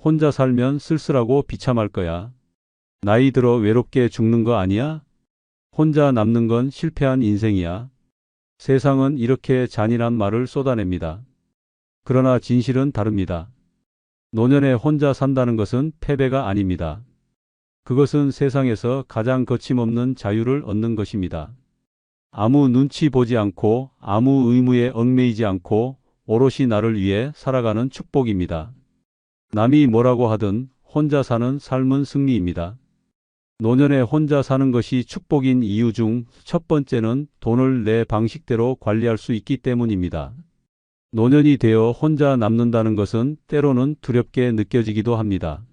혼자 살면 쓸쓸하고 비참할 거야. 나이 들어 외롭게 죽는 거 아니야? 혼자 남는 건 실패한 인생이야. 세상은 이렇게 잔인한 말을 쏟아냅니다. 그러나 진실은 다릅니다. 노년에 혼자 산다는 것은 패배가 아닙니다. 그것은 세상에서 가장 거침없는 자유를 얻는 것입니다. 아무 눈치 보지 않고 아무 의무에 얽매이지 않고 오롯이 나를 위해 살아가는 축복입니다. 남이 뭐라고 하든 혼자 사는 삶은 승리입니다. 노년에 혼자 사는 것이 축복인 이유 중 첫 번째는 돈을 내 방식대로 관리할 수 있기 때문입니다. 노년이 되어 혼자 남는다는 것은 때로는 두렵게 느껴지기도 합니다.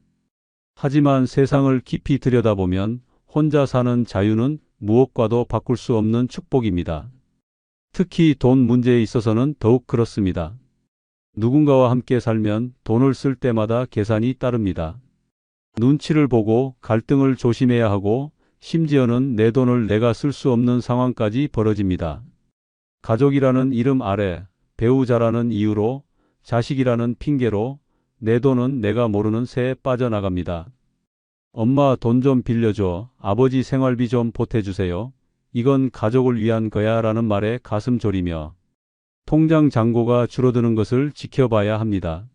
하지만 세상을 깊이 들여다보면 혼자 사는 자유는 무엇과도 바꿀 수 없는 축복입니다. 특히 돈 문제에 있어서는 더욱 그렇습니다. 누군가와 함께 살면 돈을 쓸 때마다 계산이 따릅니다. 눈치를 보고 갈등을 조심해야 하고 심지어는 내 돈을 내가 쓸 수 없는 상황까지 벌어집니다. 가족이라는 이름 아래 배우자라는 이유로 자식이라는 핑계로 내 돈은 내가 모르는 새에 빠져나갑니다. 엄마 돈 좀 빌려줘. 아버지 생활비 좀 보태주세요. 이건 가족을 위한 거야 라는 말에 가슴 졸이며 통장 잔고가 줄어드는 것을 지켜봐야 합니다.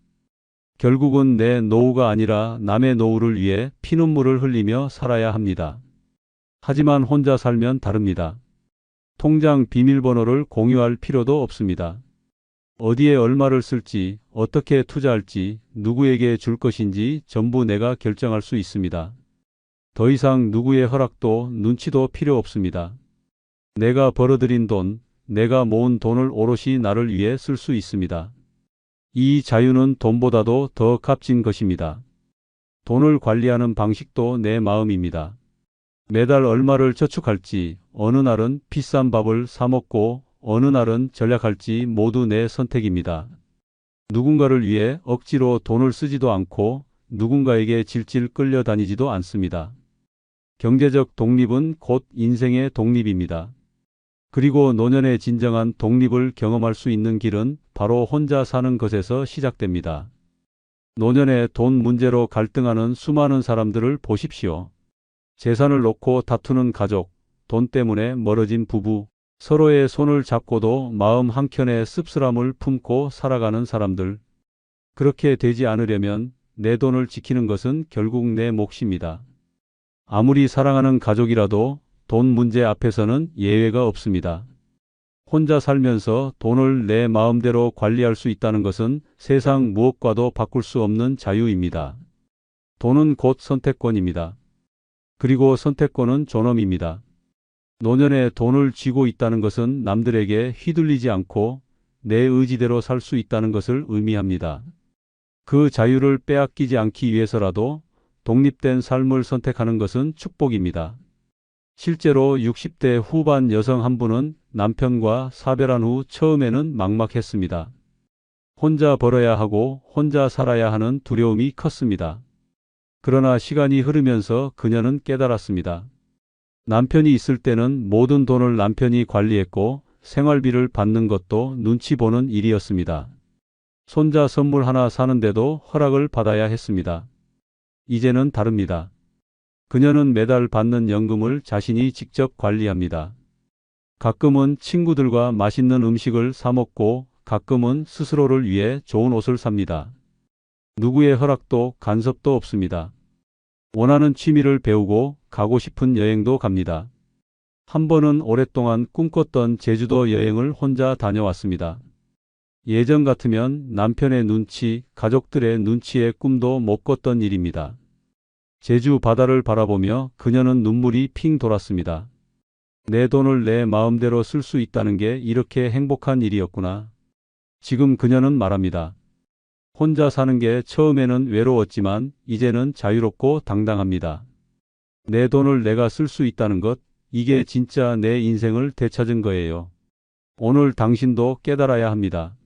결국은 내 노후가 아니라 남의 노후를 위해 피눈물을 흘리며 살아야 합니다. 하지만 혼자 살면 다릅니다. 통장 비밀번호를 공유할 필요도 없습니다. 어디에 얼마를 쓸지, 어떻게 투자할지, 누구에게 줄 것인지 전부 내가 결정할 수 있습니다. 더 이상 누구의 허락도 눈치도 필요 없습니다. 내가 벌어들인 돈, 내가 모은 돈을 오롯이 나를 위해 쓸 수 있습니다. 이 자유는 돈보다도 더 값진 것입니다. 돈을 관리하는 방식도 내 마음입니다. 매달 얼마를 저축할지, 어느 날은 비싼 밥을 사 먹고 어느 날은 절약할지 모두 내 선택입니다. 누군가를 위해 억지로 돈을 쓰지도 않고 누군가에게 질질 끌려다니지도 않습니다. 경제적 독립은 곧 인생의 독립입니다. 그리고 노년의 진정한 독립을 경험할 수 있는 길은 바로 혼자 사는 것에서 시작됩니다. 노년에 돈 문제로 갈등하는 수많은 사람들을 보십시오. 재산을 놓고 다투는 가족, 돈 때문에 멀어진 부부, 서로의 손을 잡고도 마음 한켠에 씁쓸함을 품고 살아가는 사람들. 그렇게 되지 않으려면 내 돈을 지키는 것은 결국 내 몫입니다. 아무리 사랑하는 가족이라도 돈 문제 앞에서는 예외가 없습니다. 혼자 살면서 돈을 내 마음대로 관리할 수 있다는 것은 세상 무엇과도 바꿀 수 없는 자유입니다. 돈은 곧 선택권입니다. 그리고 선택권은 존엄입니다. 노년에 돈을 쥐고 있다는 것은 남들에게 휘둘리지 않고 내 의지대로 살 수 있다는 것을 의미합니다. 그 자유를 빼앗기지 않기 위해서라도 독립된 삶을 선택하는 것은 축복입니다. 실제로 60대 후반 여성 한 분은 남편과 사별한 후 처음에는 막막했습니다. 혼자 벌어야 하고 혼자 살아야 하는 두려움이 컸습니다. 그러나 시간이 흐르면서 그녀는 깨달았습니다. 남편이 있을 때는 모든 돈을 남편이 관리했고 생활비를 받는 것도 눈치 보는 일이었습니다. 손자 선물 하나 사는데도 허락을 받아야 했습니다. 이제는 다릅니다. 그녀는 매달 받는 연금을 자신이 직접 관리합니다. 가끔은 친구들과 맛있는 음식을 사 먹고 가끔은 스스로를 위해 좋은 옷을 삽니다. 누구의 허락도 간섭도 없습니다. 원하는 취미를 배우고 가고 싶은 여행도 갑니다. 한 번은 오랫동안 꿈꿨던 제주도 여행을 혼자 다녀왔습니다. 예전 같으면 남편의 눈치, 가족들의 눈치에 꿈도 못 꿨던 일입니다. 제주 바다를 바라보며 그녀는 눈물이 핑 돌았습니다. 내 돈을 내 마음대로 쓸 수 있다는 게 이렇게 행복한 일이었구나. 지금 그녀는 말합니다. 혼자 사는 게 처음에는 외로웠지만 이제는 자유롭고 당당합니다. 내 돈을 내가 쓸 수 있다는 것, 이게 진짜 내 인생을 되찾은 거예요. 오늘 당신도 깨달아야 합니다.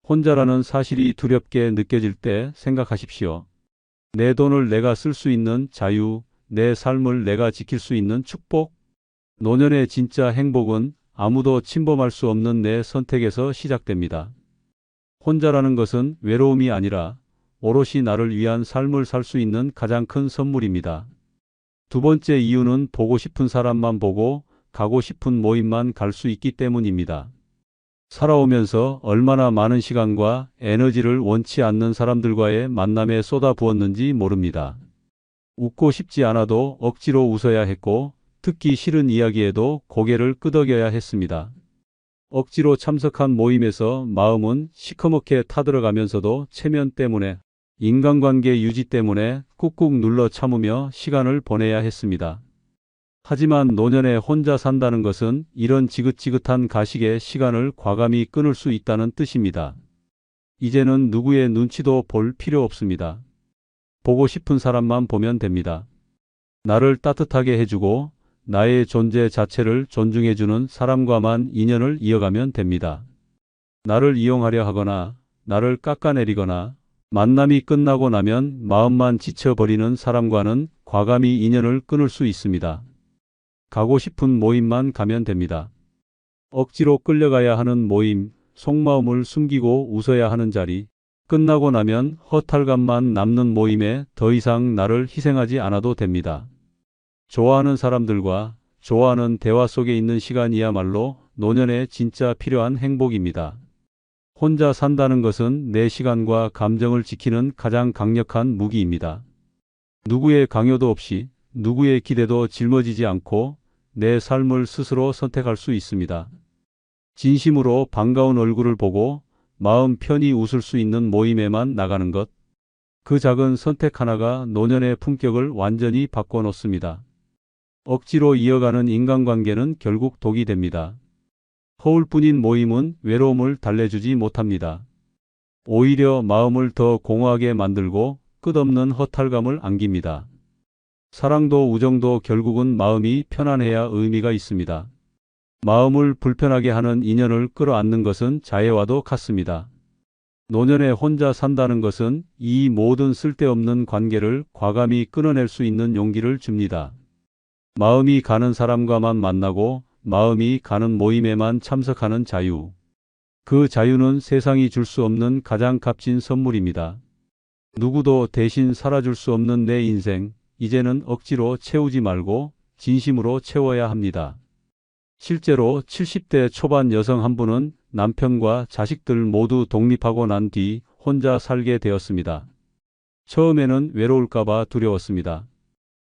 혼자라는 사실이 두렵게 느껴질 때 생각하십시오. 내 돈을 내가 쓸 수 있는 자유, 내 삶을 내가 지킬 수 있는 축복. 노년의 진짜 행복은 아무도 침범할 수 없는 내 선택에서 시작됩니다. 혼자라는 것은 외로움이 아니라 오롯이 나를 위한 삶을 살 수 있는 가장 큰 선물입니다. 두 번째 이유는 보고 싶은 사람만 보고 가고 싶은 모임만 갈 수 있기 때문입니다. 살아오면서 얼마나 많은 시간과 에너지를 원치 않는 사람들과의 만남에 쏟아부었는지 모릅니다. 웃고 싶지 않아도 억지로 웃어야 했고 듣기 싫은 이야기에도 고개를 끄덕여야 했습니다. 억지로 참석한 모임에서 마음은 시커멓게 타들어가면서도 체면 때문에 인간관계 유지 때문에 꾹꾹 눌러 참으며 시간을 보내야 했습니다. 하지만 노년에 혼자 산다는 것은 이런 지긋지긋한 가식의 시간을 과감히 끊을 수 있다는 뜻입니다. 이제는 누구의 눈치도 볼 필요 없습니다. 보고 싶은 사람만 보면 됩니다. 나를 따뜻하게 해주고 나의 존재 자체를 존중해주는 사람과만 인연을 이어가면 됩니다. 나를 이용하려 하거나 나를 깎아내리거나 만남이 끝나고 나면 마음만 지쳐버리는 사람과는 과감히 인연을 끊을 수 있습니다. 가고 싶은 모임만 가면 됩니다. 억지로 끌려가야 하는 모임, 속마음을 숨기고 웃어야 하는 자리, 끝나고 나면 허탈감만 남는 모임에 더 이상 나를 희생하지 않아도 됩니다. 좋아하는 사람들과 좋아하는 대화 속에 있는 시간이야말로 노년에 진짜 필요한 행복입니다. 혼자 산다는 것은 내 시간과 감정을 지키는 가장 강력한 무기입니다. 누구의 강요도 없이 누구의 기대도 짊어지지 않고 내 삶을 스스로 선택할 수 있습니다. 진심으로 반가운 얼굴을 보고 마음 편히 웃을 수 있는 모임에만 나가는 것. 그 작은 선택 하나가 노년의 품격을 완전히 바꿔놓습니다. 억지로 이어가는 인간관계는 결국 독이 됩니다. 허울뿐인 모임은 외로움을 달래주지 못합니다. 오히려 마음을 더 공허하게 만들고 끝없는 허탈감을 안깁니다. 사랑도 우정도 결국은 마음이 편안해야 의미가 있습니다. 마음을 불편하게 하는 인연을 끌어안는 것은 자해와도 같습니다. 노년에 혼자 산다는 것은 이 모든 쓸데없는 관계를 과감히 끊어낼 수 있는 용기를 줍니다. 마음이 가는 사람과만 만나고 마음이 가는 모임에만 참석하는 자유. 그 자유는 세상이 줄 수 없는 가장 값진 선물입니다. 누구도 대신 살아줄 수 없는 내 인생, 이제는 억지로 채우지 말고 진심으로 채워야 합니다. 실제로 70대 초반 여성 한 분은 남편과 자식들 모두 독립하고 난 뒤 혼자 살게 되었습니다. 처음에는 외로울까봐 두려웠습니다.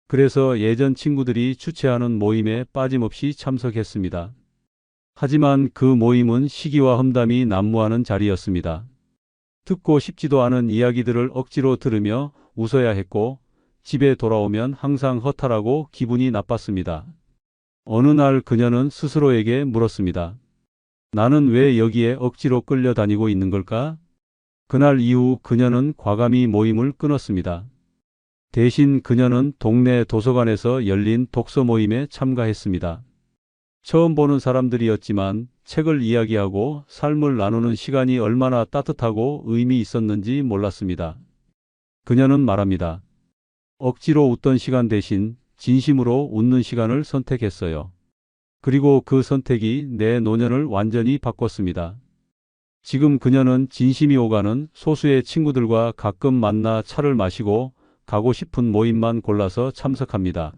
그래서 예전 친구들이 주최하는 모임에 빠짐없이 참석했습니다. 하지만 그 모임은 시기와 험담이 난무하는 자리였습니다. 듣고 싶지도 않은 이야기들을 억지로 들으며 웃어야 했고 집에 돌아오면 항상 허탈하고 기분이 나빴습니다. 어느 날 그녀는 스스로에게 물었습니다. 나는 왜 여기에 억지로 끌려다니고 있는 걸까? 그날 이후 그녀는 과감히 모임을 끊었습니다. 대신 그녀는 동네 도서관에서 열린 독서 모임에 참가했습니다. 처음 보는 사람들이었지만 책을 이야기하고 삶을 나누는 시간이 얼마나 따뜻하고 의미 있었는지 몰랐습니다. 그녀는 말합니다. 억지로 웃던 시간 대신 진심으로 웃는 시간을 선택했어요. 그리고 그 선택이 내 노년을 완전히 바꿨습니다. 지금 그녀는 진심이 오가는 소수의 친구들과 가끔 만나 차를 마시고 가고 싶은 모임만 골라서 참석합니다.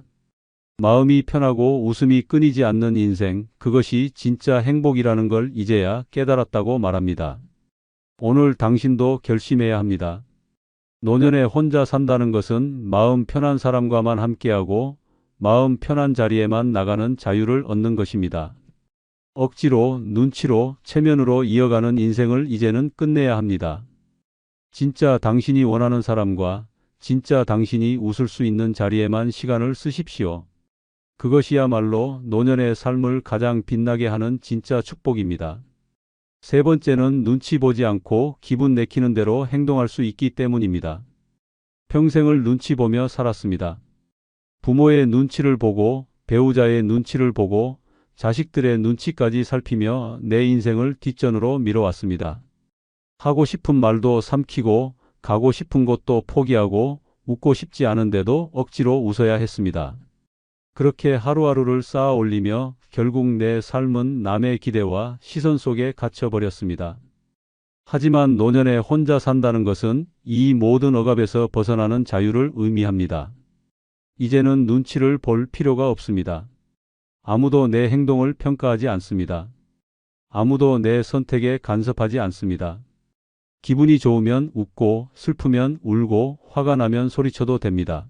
마음이 편하고 웃음이 끊이지 않는 인생, 그것이 진짜 행복이라는 걸 이제야 깨달았다고 말합니다. 오늘 당신도 결심해야 합니다. 노년에 혼자 산다는 것은 마음 편한 사람과만 함께하고 마음 편한 자리에만 나가는 자유를 얻는 것입니다. 억지로, 눈치로, 체면으로 이어가는 인생을 이제는 끝내야 합니다. 진짜 당신이 원하는 사람과 진짜 당신이 웃을 수 있는 자리에만 시간을 쓰십시오. 그것이야말로 노년의 삶을 가장 빛나게 하는 진짜 축복입니다. 세 번째는 눈치 보지 않고 기분 내키는 대로 행동할 수 있기 때문입니다. 평생을 눈치 보며 살았습니다. 부모의 눈치를 보고 배우자의 눈치를 보고 자식들의 눈치까지 살피며 내 인생을 뒷전으로 밀어왔습니다. 하고 싶은 말도 삼키고 가고 싶은 곳도 포기하고 웃고 싶지 않은데도 억지로 웃어야 했습니다. 그렇게 하루하루를 쌓아 올리며 결국 내 삶은 남의 기대와 시선 속에 갇혀버렸습니다. 하지만 노년에 혼자 산다는 것은 이 모든 억압에서 벗어나는 자유를 의미합니다. 이제는 눈치를 볼 필요가 없습니다. 아무도 내 행동을 평가하지 않습니다. 아무도 내 선택에 간섭하지 않습니다. 기분이 좋으면 웃고 슬프면 울고 화가 나면 소리쳐도 됩니다.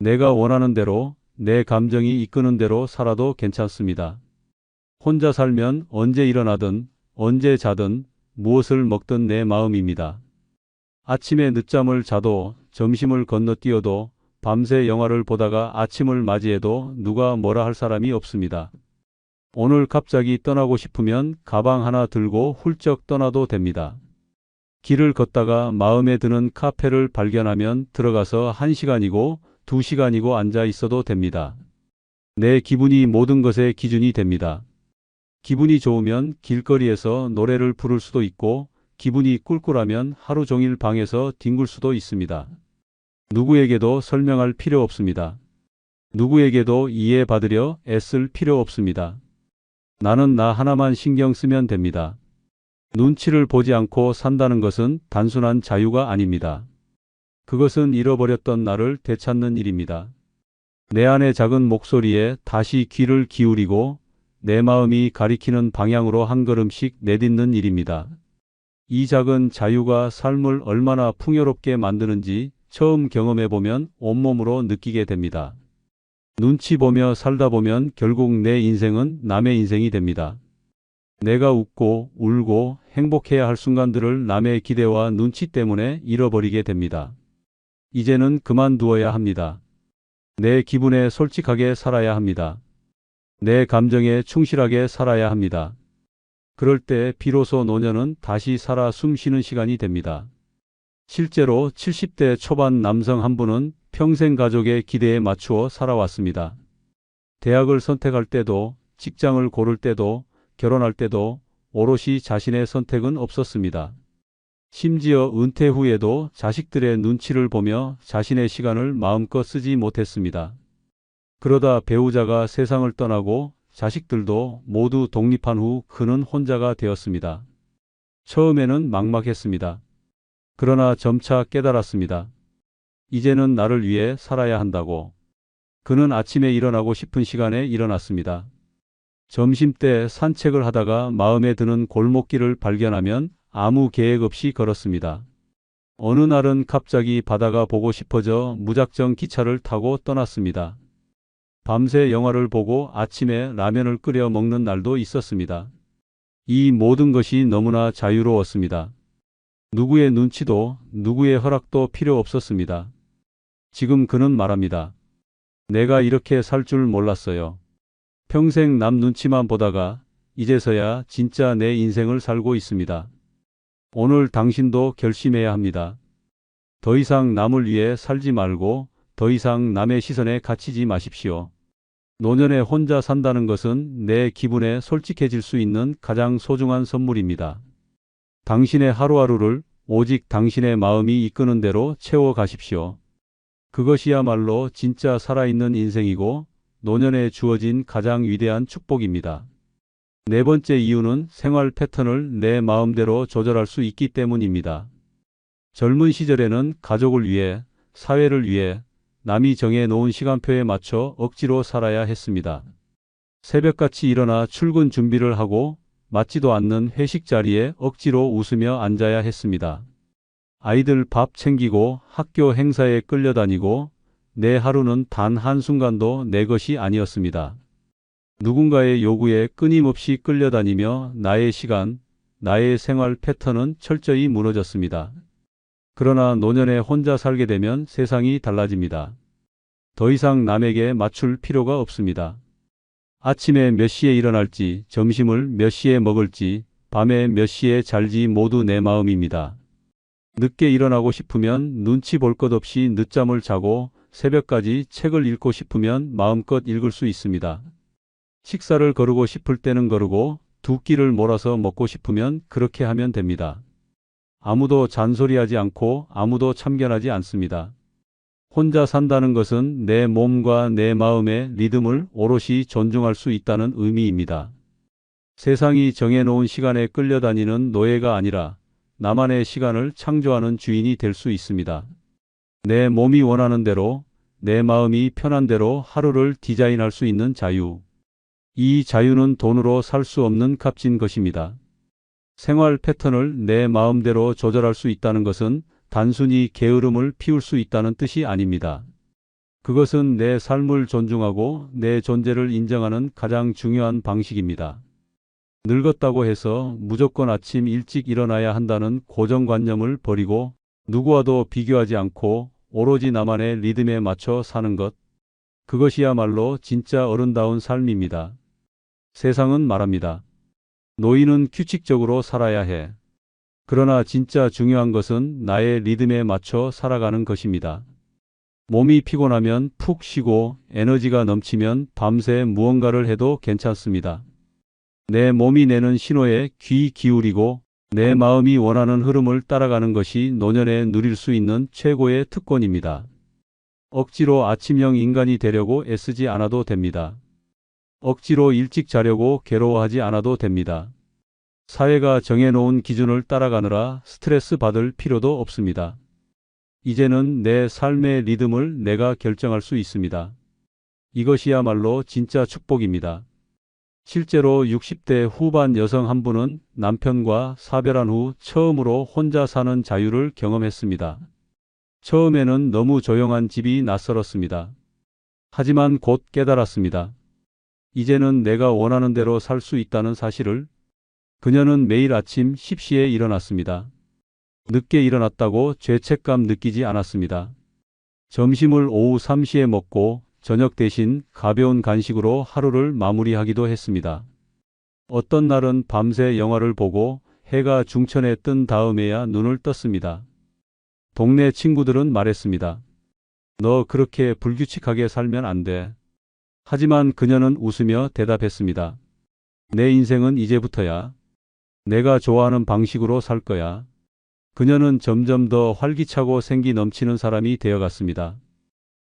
내가 원하는 대로 내 감정이 이끄는 대로 살아도 괜찮습니다. 혼자 살면 언제 일어나든 언제 자든 무엇을 먹든 내 마음입니다. 아침에 늦잠을 자도 점심을 건너뛰어도 밤새 영화를 보다가 아침을 맞이해도 누가 뭐라 할 사람이 없습니다. 오늘 갑자기 떠나고 싶으면 가방 하나 들고 훌쩍 떠나도 됩니다. 길을 걷다가 마음에 드는 카페를 발견하면 들어가서 1시간이고 2시간이고 앉아 있어도 됩니다. 내 기분이 모든 것의 기준이 됩니다. 기분이 좋으면 길거리에서 노래를 부를 수도 있고 기분이 꿀꿀하면 하루 종일 방에서 뒹굴 수도 있습니다. 누구에게도 설명할 필요 없습니다. 누구에게도 이해받으려 애쓸 필요 없습니다. 나는 나 하나만 신경 쓰면 됩니다. 눈치를 보지 않고 산다는 것은 단순한 자유가 아닙니다. 그것은 잃어버렸던 나를 되찾는 일입니다. 내 안의 작은 목소리에 다시 귀를 기울이고 내 마음이 가리키는 방향으로 한 걸음씩 내딛는 일입니다. 이 작은 자유가 삶을 얼마나 풍요롭게 만드는지 처음 경험해보면 온몸으로 느끼게 됩니다. 눈치 보며 살다 보면 결국 내 인생은 남의 인생이 됩니다. 내가 웃고 울고 행복해야 할 순간들을 남의 기대와 눈치 때문에 잃어버리게 됩니다. 이제는 그만두어야 합니다. 내 기분에 솔직하게 살아야 합니다. 내 감정에 충실하게 살아야 합니다. 그럴 때 비로소 노년은 다시 살아 숨쉬는 시간이 됩니다. 실제로 70대 초반 남성 한 분은 평생 가족의 기대에 맞추어 살아왔습니다. 대학을 선택할 때도, 직장을 고를 때도, 결혼할 때도 오롯이 자신의 선택은 없었습니다. 심지어 은퇴 후에도 자식들의 눈치를 보며 자신의 시간을 마음껏 쓰지 못했습니다. 그러다 배우자가 세상을 떠나고 자식들도 모두 독립한 후 그는 혼자가 되었습니다. 처음에는 막막했습니다. 그러나 점차 깨달았습니다. 이제는 나를 위해 살아야 한다고. 그는 아침에 일어나고 싶은 시간에 일어났습니다. 점심때 산책을 하다가 마음에 드는 골목길을 발견하면 아무 계획 없이 걸었습니다. 어느 날은 갑자기 바다가 보고 싶어져 무작정 기차를 타고 떠났습니다. 밤새 영화를 보고 아침에 라면을 끓여 먹는 날도 있었습니다. 이 모든 것이 너무나 자유로웠습니다. 누구의 눈치도 누구의 허락도 필요 없었습니다. 지금 그는 말합니다. 내가 이렇게 살 줄 몰랐어요. 평생 남 눈치만 보다가 이제서야 진짜 내 인생을 살고 있습니다. 오늘 당신도 결심해야 합니다. 더 이상 남을 위해 살지 말고 더 이상 남의 시선에 갇히지 마십시오. 노년에 혼자 산다는 것은 내 기분에 솔직해질 수 있는 가장 소중한 선물입니다. 당신의 하루하루를 오직 당신의 마음이 이끄는 대로 채워 가십시오. 그것이야말로 진짜 살아있는 인생이고 노년에 주어진 가장 위대한 축복입니다. 네 번째 이유는 생활 패턴을 내 마음대로 조절할 수 있기 때문입니다. 젊은 시절에는 가족을 위해, 사회를 위해 남이 정해놓은 시간표에 맞춰 억지로 살아야 했습니다. 새벽같이 일어나 출근 준비를 하고 맞지도 않는 회식 자리에 억지로 웃으며 앉아야 했습니다. 아이들 밥 챙기고 학교 행사에 끌려다니고 내 하루는 단 한순간도 내 것이 아니었습니다. 누군가의 요구에 끊임없이 끌려다니며 나의 시간, 나의 생활 패턴은 철저히 무너졌습니다. 그러나 노년에 혼자 살게 되면 세상이 달라집니다. 더 이상 남에게 맞출 필요가 없습니다. 아침에 몇 시에 일어날지, 점심을 몇 시에 먹을지, 밤에 몇 시에 잘지 모두 내 마음입니다. 늦게 일어나고 싶으면 눈치 볼 것 없이 늦잠을 자고 새벽까지 책을 읽고 싶으면 마음껏 읽을 수 있습니다. 식사를 거르고 싶을 때는 거르고 두 끼를 몰아서 먹고 싶으면 그렇게 하면 됩니다. 아무도 잔소리하지 않고 아무도 참견하지 않습니다. 혼자 산다는 것은 내 몸과 내 마음의 리듬을 오롯이 존중할 수 있다는 의미입니다. 세상이 정해놓은 시간에 끌려다니는 노예가 아니라 나만의 시간을 창조하는 주인이 될 수 있습니다. 내 몸이 원하는 대로, 내 마음이 편한 대로 하루를 디자인할 수 있는 자유. 이 자유는 돈으로 살 수 없는 값진 것입니다. 생활 패턴을 내 마음대로 조절할 수 있다는 것은 단순히 게으름을 피울 수 있다는 뜻이 아닙니다. 그것은 내 삶을 존중하고 내 존재를 인정하는 가장 중요한 방식입니다. 늙었다고 해서 무조건 아침 일찍 일어나야 한다는 고정관념을 버리고 누구와도 비교하지 않고 오로지 나만의 리듬에 맞춰 사는 것. 그것이야말로 진짜 어른다운 삶입니다. 세상은 말합니다. 노인은 규칙적으로 살아야 해. 그러나 진짜 중요한 것은 나의 리듬에 맞춰 살아가는 것입니다. 몸이 피곤하면 푹 쉬고 에너지가 넘치면 밤새 무언가를 해도 괜찮습니다. 내 몸이 내는 신호에 귀 기울이고 내 마음이 원하는 흐름을 따라가는 것이 노년에 누릴 수 있는 최고의 특권입니다. 억지로 아침형 인간이 되려고 애쓰지 않아도 됩니다. 억지로 일찍 자려고 괴로워하지 않아도 됩니다. 사회가 정해놓은 기준을 따라가느라 스트레스 받을 필요도 없습니다. 이제는 내 삶의 리듬을 내가 결정할 수 있습니다. 이것이야말로 진짜 축복입니다. 실제로 60대 후반 여성 한 분은 남편과 사별한 후 처음으로 혼자 사는 자유를 경험했습니다. 처음에는 너무 조용한 집이 낯설었습니다. 하지만 곧 깨달았습니다. 이제는 내가 원하는 대로 살 수 있다는 사실을. 그녀는 매일 아침 10시에 일어났습니다. 늦게 일어났다고 죄책감 느끼지 않았습니다. 점심을 오후 3시에 먹고 저녁 대신 가벼운 간식으로 하루를 마무리하기도 했습니다. 어떤 날은 밤새 영화를 보고 해가 중천에 뜬 다음에야 눈을 떴습니다. 동네 친구들은 말했습니다. 너 그렇게 불규칙하게 살면 안 돼. 하지만 그녀는 웃으며 대답했습니다. 내 인생은 이제부터야. 내가 좋아하는 방식으로 살 거야. 그녀는 점점 더 활기차고 생기 넘치는 사람이 되어갔습니다.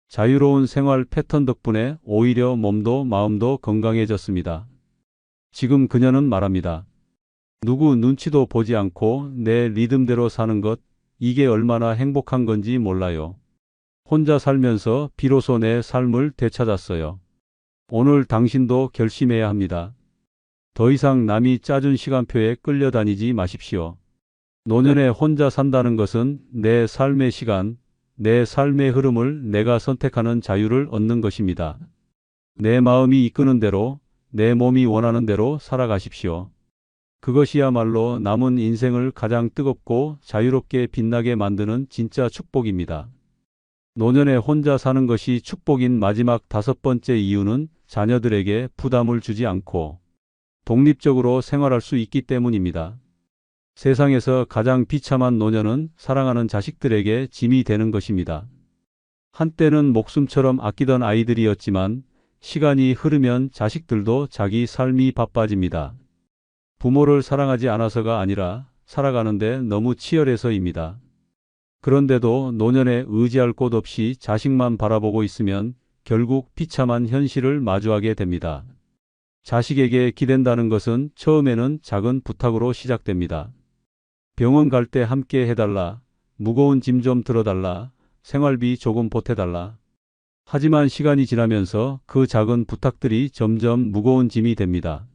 자유로운 생활 패턴 덕분에 오히려 몸도 마음도 건강해졌습니다. 지금 그녀는 말합니다. 누구 눈치도 보지 않고 내 리듬대로 사는 것, 이게 얼마나 행복한 건지 몰라요. 혼자 살면서 비로소 내 삶을 되찾았어요. 오늘 당신도 결심해야 합니다. 더 이상 남이 짜준 시간표에 끌려다니지 마십시오. 노년에 혼자 산다는 것은 내 삶의 시간, 내 삶의 흐름을 내가 선택하는 자유를 얻는 것입니다. 내 마음이 이끄는 대로, 내 몸이 원하는 대로 살아가십시오. 그것이야말로 남은 인생을 가장 뜨겁고 자유롭게 빛나게 만드는 진짜 축복입니다. 노년에 혼자 사는 것이 축복인 마지막 5번째 이유는 자녀들에게 부담을 주지 않고 독립적으로 생활할 수 있기 때문입니다. 세상에서 가장 비참한 노년은 사랑하는 자식들에게 짐이 되는 것입니다. 한때는 목숨처럼 아끼던 아이들이었지만 시간이 흐르면 자식들도 자기 삶이 바빠집니다. 부모를 사랑하지 않아서가 아니라 살아가는데 너무 치열해서입니다. 그런데도 노년에 의지할 곳 없이 자식만 바라보고 있으면 결국 비참한 현실을 마주하게 됩니다. 자식에게 기댄다는 것은 처음에는 작은 부탁으로 시작됩니다. 병원 갈 때 함께 해달라, 무거운 짐 좀 들어달라, 생활비 조금 보태달라. 하지만 시간이 지나면서 그 작은 부탁들이 점점 무거운 짐이 됩니다.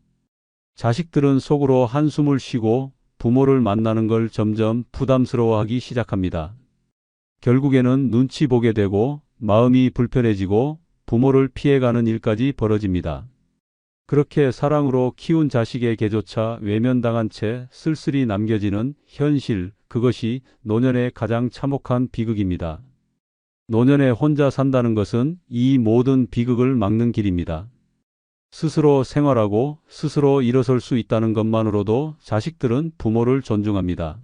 자식들은 속으로 한숨을 쉬고 부모를 만나는 걸 점점 부담스러워하기 시작합니다. 결국에는 눈치 보게 되고 마음이 불편해지고 부모를 피해가는 일까지 벌어집니다. 그렇게 사랑으로 키운 자식에게조차 외면당한 채 쓸쓸히 남겨지는 현실, 그것이 노년의 가장 참혹한 비극입니다. 노년에 혼자 산다는 것은 이 모든 비극을 막는 길입니다. 스스로 생활하고 스스로 일어설 수 있다는 것만으로도 자식들은 부모를 존중합니다.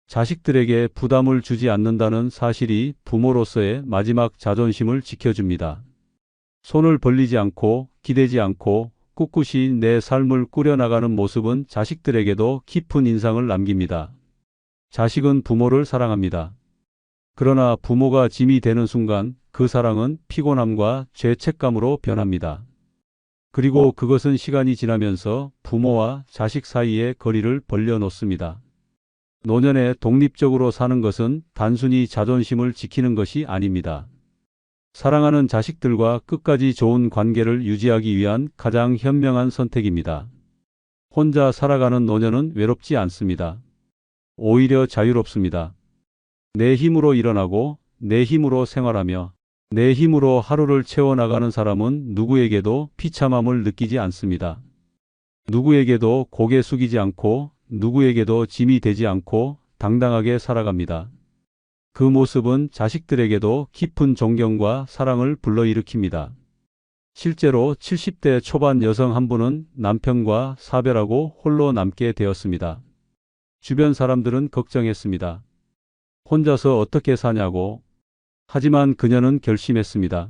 자식들에게 부담을 주지 않는다는 사실이 부모로서의 마지막 자존심을 지켜줍니다. 손을 벌리지 않고 기대지 않고 꿋꿋이 내 삶을 꾸려나가는 모습은 자식들에게도 깊은 인상을 남깁니다. 자식은 부모를 사랑합니다. 그러나 부모가 짐이 되는 순간 그 사랑은 피곤함과 죄책감으로 변합니다. 그리고 그것은 시간이 지나면서 부모와 자식 사이의 거리를 벌려 놓습니다. 노년에 독립적으로 사는 것은 단순히 자존심을 지키는 것이 아닙니다. 사랑하는 자식들과 끝까지 좋은 관계를 유지하기 위한 가장 현명한 선택입니다. 혼자 살아가는 노년은 외롭지 않습니다. 오히려 자유롭습니다. 내 힘으로 일어나고 내 힘으로 생활하며 내 힘으로 하루를 채워나가는 사람은 누구에게도 비참함을 느끼지 않습니다. 누구에게도 고개 숙이지 않고 누구에게도 짐이 되지 않고 당당하게 살아갑니다. 그 모습은 자식들에게도 깊은 존경과 사랑을 불러일으킵니다. 실제로 70대 초반 여성 한 분은 남편과 사별하고 홀로 남게 되었습니다. 주변 사람들은 걱정했습니다. 혼자서 어떻게 사냐고. 하지만 그녀는 결심했습니다.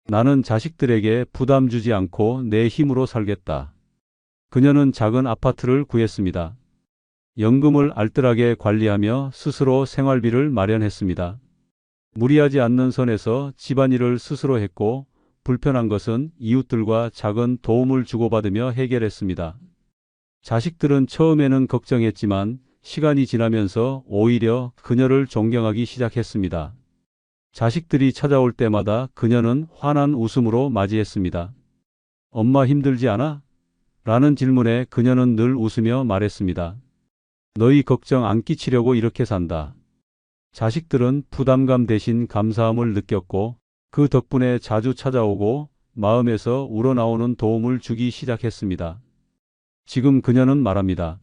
나는 자식들에게 부담 주지 않고 내 힘으로 살겠다. 그녀는 작은 아파트를 구했습니다. 연금을 알뜰하게 관리하며 스스로 생활비를 마련했습니다. 무리하지 않는 선에서 집안일을 스스로 했고 불편한 것은 이웃들과 작은 도움을 주고받으며 해결했습니다. 자식들은 처음에는 걱정했지만 시간이 지나면서 오히려 그녀를 존경하기 시작했습니다. 자식들이 찾아올 때마다 그녀는 환한 웃음으로 맞이했습니다. 엄마 힘들지 않아? 라는 질문에 그녀는 늘 웃으며 말했습니다. 너희 걱정 안 끼치려고 이렇게 산다. 자식들은 부담감 대신 감사함을 느꼈고 그 덕분에 자주 찾아오고 마음에서 우러나오는 도움을 주기 시작했습니다. 지금 그녀는 말합니다.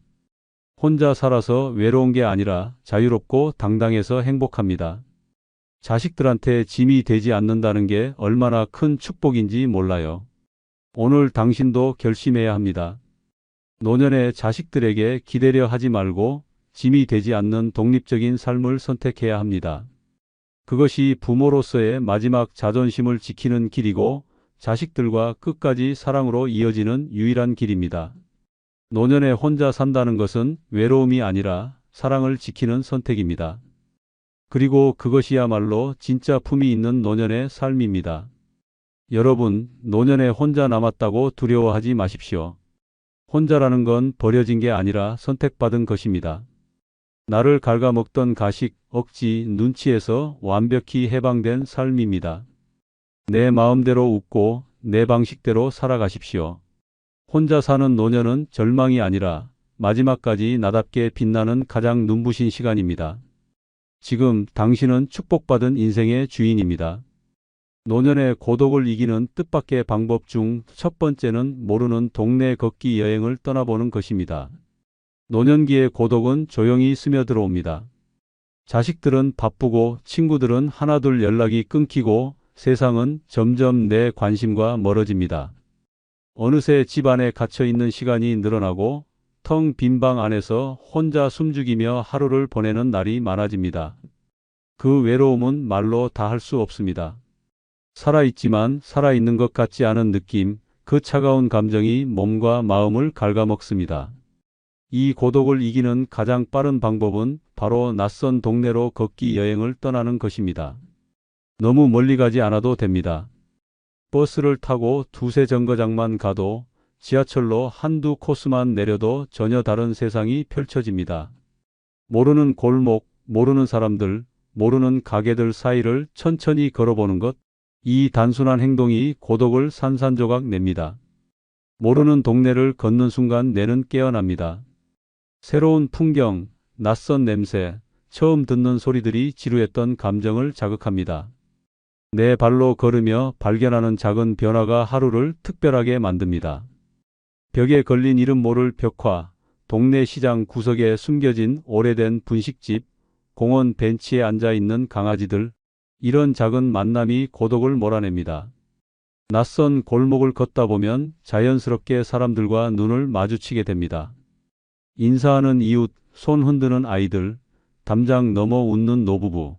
혼자 살아서 외로운 게 아니라 자유롭고 당당해서 행복합니다. 자식들한테 짐이 되지 않는다는 게 얼마나 큰 축복인지 몰라요. 오늘 당신도 결심해야 합니다. 노년에 자식들에게 기대려 하지 말고 짐이 되지 않는 독립적인 삶을 선택해야 합니다. 그것이 부모로서의 마지막 자존심을 지키는 길이고 자식들과 끝까지 사랑으로 이어지는 유일한 길입니다. 노년에 혼자 산다는 것은 외로움이 아니라 사랑을 지키는 선택입니다. 그리고 그것이야말로 진짜 품이 있는 노년의 삶입니다. 여러분, 노년에 혼자 남았다고 두려워하지 마십시오. 혼자라는 건 버려진 게 아니라 선택받은 것입니다. 나를 갉아먹던 가식, 억지, 눈치에서 완벽히 해방된 삶입니다. 내 마음대로 웃고 내 방식대로 살아가십시오. 혼자 사는 노년은 절망이 아니라 마지막까지 나답게 빛나는 가장 눈부신 시간입니다. 지금 당신은 축복받은 인생의 주인입니다. 노년의 고독을 이기는 뜻밖의 방법 중 첫 번째는 모르는 동네 걷기 여행을 떠나보는 것입니다. 노년기의 고독은 조용히 스며들어옵니다. 자식들은 바쁘고 친구들은 하나둘 연락이 끊기고 세상은 점점 내 관심과 멀어집니다. 어느새 집안에 갇혀있는 시간이 늘어나고 텅 빈 방 안에서 혼자 숨죽이며 하루를 보내는 날이 많아집니다. 그 외로움은 말로 다 할 수 없습니다. 살아있지만 살아있는 것 같지 않은 느낌, 그 차가운 감정이 몸과 마음을 갉아먹습니다. 이 고독을 이기는 가장 빠른 방법은 바로 낯선 동네로 걷기 여행을 떠나는 것입니다. 너무 멀리 가지 않아도 됩니다. 버스를 타고 두세 정거장만 가도 지하철로 한두 코스만 내려도 전혀 다른 세상이 펼쳐집니다. 모르는 골목, 모르는 사람들, 모르는 가게들 사이를 천천히 걸어보는 것, 이 단순한 행동이 고독을 산산조각 냅니다. 모르는 동네를 걷는 순간 뇌는 깨어납니다. 새로운 풍경, 낯선 냄새, 처음 듣는 소리들이 지루했던 감정을 자극합니다. 내 발로 걸으며 발견하는 작은 변화가 하루를 특별하게 만듭니다. 벽에 걸린 이름 모를 벽화, 동네 시장 구석에 숨겨진 오래된 분식집, 공원 벤치에 앉아있는 강아지들, 이런 작은 만남이 고독을 몰아냅니다. 낯선 골목을 걷다 보면 자연스럽게 사람들과 눈을 마주치게 됩니다. 인사하는 이웃, 손 흔드는 아이들, 담장 넘어 웃는 노부부.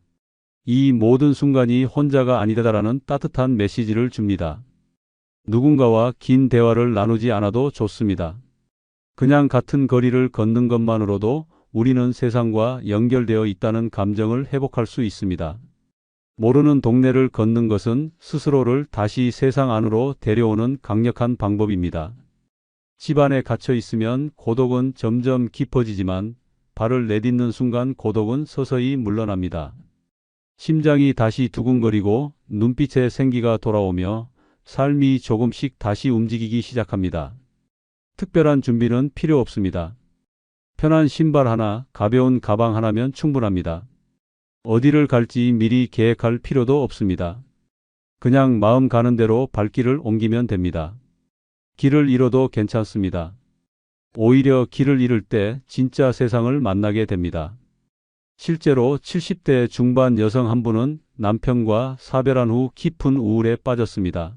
이 모든 순간이 혼자가 아니다라는 따뜻한 메시지를 줍니다. 누군가와 긴 대화를 나누지 않아도 좋습니다. 그냥 같은 거리를 걷는 것만으로도 우리는 세상과 연결되어 있다는 감정을 회복할 수 있습니다. 모르는 동네를 걷는 것은 스스로를 다시 세상 안으로 데려오는 강력한 방법입니다. 집 안에 갇혀 있으면 고독은 점점 깊어지지만 발을 내딛는 순간 고독은 서서히 물러납니다. 심장이 다시 두근거리고 눈빛에 생기가 돌아오며 삶이 조금씩 다시 움직이기 시작합니다. 특별한 준비는 필요 없습니다. 편한 신발 하나, 가벼운 가방 하나면 충분합니다. 어디를 갈지 미리 계획할 필요도 없습니다. 그냥 마음 가는 대로 발길을 옮기면 됩니다. 길을 잃어도 괜찮습니다. 오히려 길을 잃을 때 진짜 세상을 만나게 됩니다. 실제로 70대 중반 여성 한 분은 남편과 사별한 후 깊은 우울에 빠졌습니다.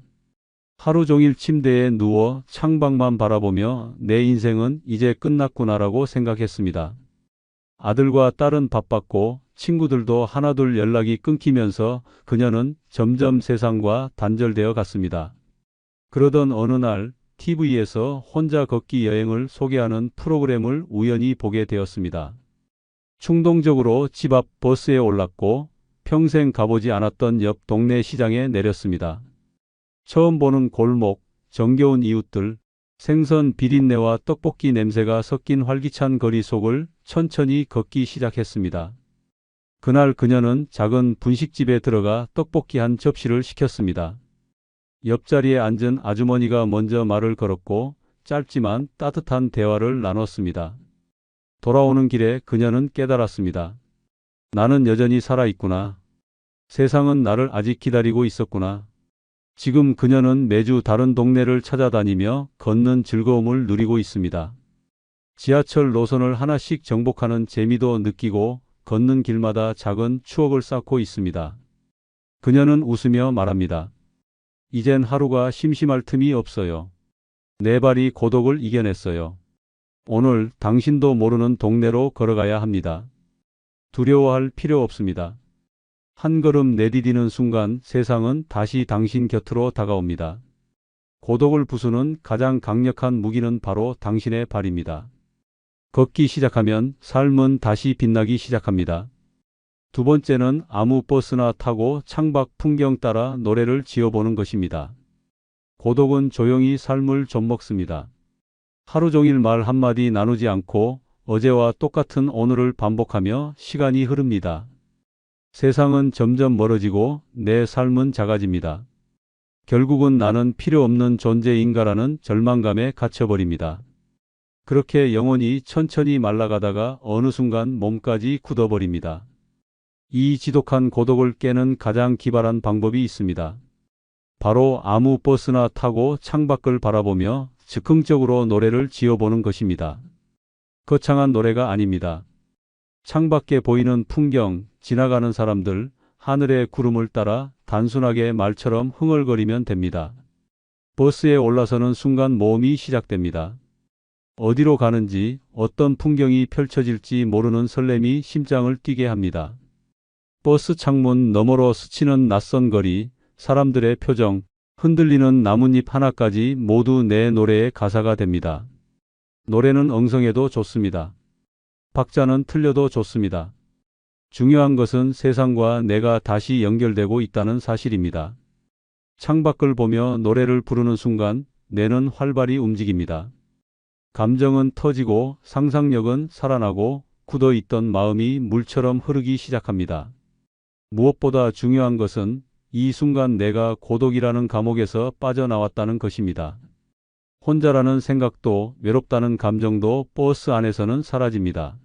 하루 종일 침대에 누워 창밖만 바라보며 내 인생은 이제 끝났구나라고 생각했습니다. 아들과 딸은 바빴고 친구들도 하나둘 연락이 끊기면서 그녀는 점점 세상과 단절되어 갔습니다. 그러던 어느 날 TV에서 혼자 걷기 여행을 소개하는 프로그램을 우연히 보게 되었습니다. 충동적으로 집 앞 버스에 올랐고 평생 가보지 않았던 옆 동네 시장에 내렸습니다. 처음 보는 골목, 정겨운 이웃들, 생선 비린내와 떡볶이 냄새가 섞인 활기찬 거리 속을 천천히 걷기 시작했습니다. 그날 그녀는 작은 분식집에 들어가 떡볶이 한 접시를 시켰습니다. 옆자리에 앉은 아주머니가 먼저 말을 걸었고 짧지만 따뜻한 대화를 나눴습니다. 돌아오는 길에 그녀는 깨달았습니다. 나는 여전히 살아있구나. 세상은 나를 아직 기다리고 있었구나. 지금 그녀는 매주 다른 동네를 찾아다니며 걷는 즐거움을 누리고 있습니다. 지하철 노선을 하나씩 정복하는 재미도 느끼고 걷는 길마다 작은 추억을 쌓고 있습니다. 그녀는 웃으며 말합니다. 이젠 하루가 심심할 틈이 없어요. 내 발이 고독을 이겨냈어요. 오늘 당신도 모르는 동네로 걸어가야 합니다. 두려워할 필요 없습니다. 한 걸음 내디디는 순간 세상은 다시 당신 곁으로 다가옵니다. 고독을 부수는 가장 강력한 무기는 바로 당신의 발입니다. 걷기 시작하면 삶은 다시 빛나기 시작합니다. 두 번째는 아무 버스나 타고 창밖 풍경 따라 노래를 지어보는 것입니다. 고독은 조용히 삶을 좀먹습니다. 하루 종일 말 한마디 나누지 않고 어제와 똑같은 오늘을 반복하며 시간이 흐릅니다. 세상은 점점 멀어지고 내 삶은 작아집니다. 결국은 나는 필요 없는 존재인가라는 절망감에 갇혀버립니다. 그렇게 영혼이 천천히 말라가다가 어느 순간 몸까지 굳어버립니다. 이 지독한 고독을 깨는 가장 기발한 방법이 있습니다. 바로 아무 버스나 타고 창밖을 바라보며 즉흥적으로 노래를 지어보는 것입니다. 거창한 노래가 아닙니다. 창밖에 보이는 풍경, 지나가는 사람들, 하늘의 구름을 따라 단순하게 말처럼 흥얼거리면 됩니다. 버스에 올라서는 순간 모험이 시작됩니다. 어디로 가는지, 어떤 풍경이 펼쳐질지 모르는 설렘이 심장을 뛰게 합니다. 버스 창문 너머로 스치는 낯선 거리, 사람들의 표정, 흔들리는 나뭇잎 하나까지 모두 내 노래의 가사가 됩니다. 노래는 엉성해도 좋습니다. 박자는 틀려도 좋습니다. 중요한 것은 세상과 내가 다시 연결되고 있다는 사실입니다. 창밖을 보며 노래를 부르는 순간 뇌는 활발히 움직입니다. 감정은 터지고 상상력은 살아나고 굳어있던 마음이 물처럼 흐르기 시작합니다. 무엇보다 중요한 것은 이 순간 내가 고독이라는 감옥에서 빠져나왔다는 것입니다. 혼자라는 생각도 외롭다는 감정도 버스 안에서는 사라집니다.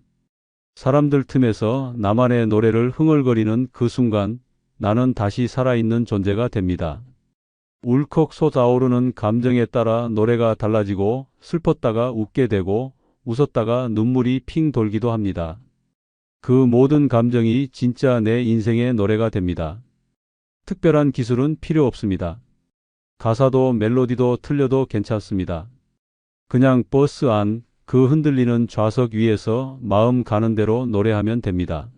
사람들 틈에서 나만의 노래를 흥얼거리는 그 순간 나는 다시 살아있는 존재가 됩니다. 울컥 솟아오르는 감정에 따라 노래가 달라지고 슬펐다가 웃게 되고 웃었다가 눈물이 핑 돌기도 합니다. 그 모든 감정이 진짜 내 인생의 노래가 됩니다. 특별한 기술은 필요 없습니다. 가사도 멜로디도 틀려도 괜찮습니다. 그냥 버스 안, 그 흔들리는 좌석 위에서 마음 가는 대로 노래하면 됩니다.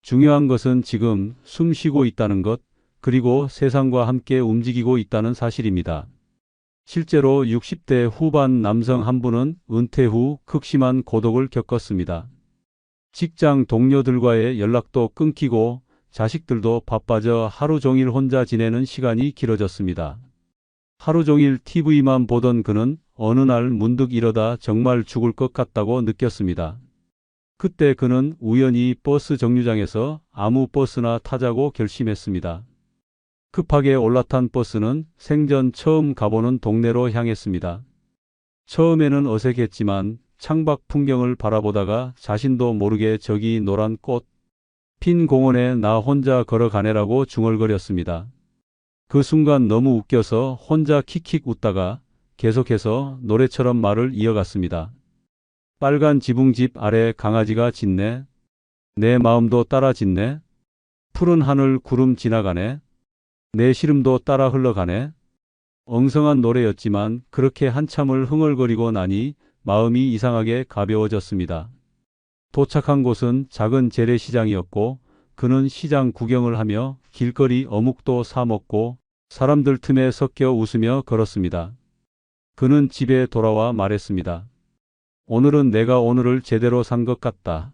중요한 것은 지금 숨 쉬고 있다는 것, 그리고 세상과 함께 움직이고 있다는 사실입니다. 실제로 60대 후반 남성 한 분은 은퇴 후 극심한 고독을 겪었습니다. 직장 동료들과의 연락도 끊기고 자식들도 바빠져 하루 종일 혼자 지내는 시간이 길어졌습니다. 하루 종일 TV만 보던 그는 어느 날 문득 이러다 정말 죽을 것 같다고 느꼈습니다. 그때 그는 우연히 버스 정류장에서 아무 버스나 타자고 결심했습니다. 급하게 올라탄 버스는 생전 처음 가보는 동네로 향했습니다. 처음에는 어색했지만 창밖 풍경을 바라보다가 자신도 모르게 저기 노란 꽃 핀 공원에 나 혼자 걸어가네라고 중얼거렸습니다. 그 순간 너무 웃겨서 혼자 킥킥 웃다가 계속해서 노래처럼 말을 이어갔습니다. 빨간 지붕집 아래 강아지가 짖네. 내 마음도 따라 짖네. 푸른 하늘 구름 지나가네. 내 시름도 따라 흘러가네. 엉성한 노래였지만 그렇게 한참을 흥얼거리고 나니 마음이 이상하게 가벼워졌습니다. 도착한 곳은 작은 재래시장이었고 그는 시장 구경을 하며 길거리 어묵도 사 먹고 사람들 틈에 섞여 웃으며 걸었습니다. 그는 집에 돌아와 말했습니다. 오늘은 내가 오늘을 제대로 산 것 같다.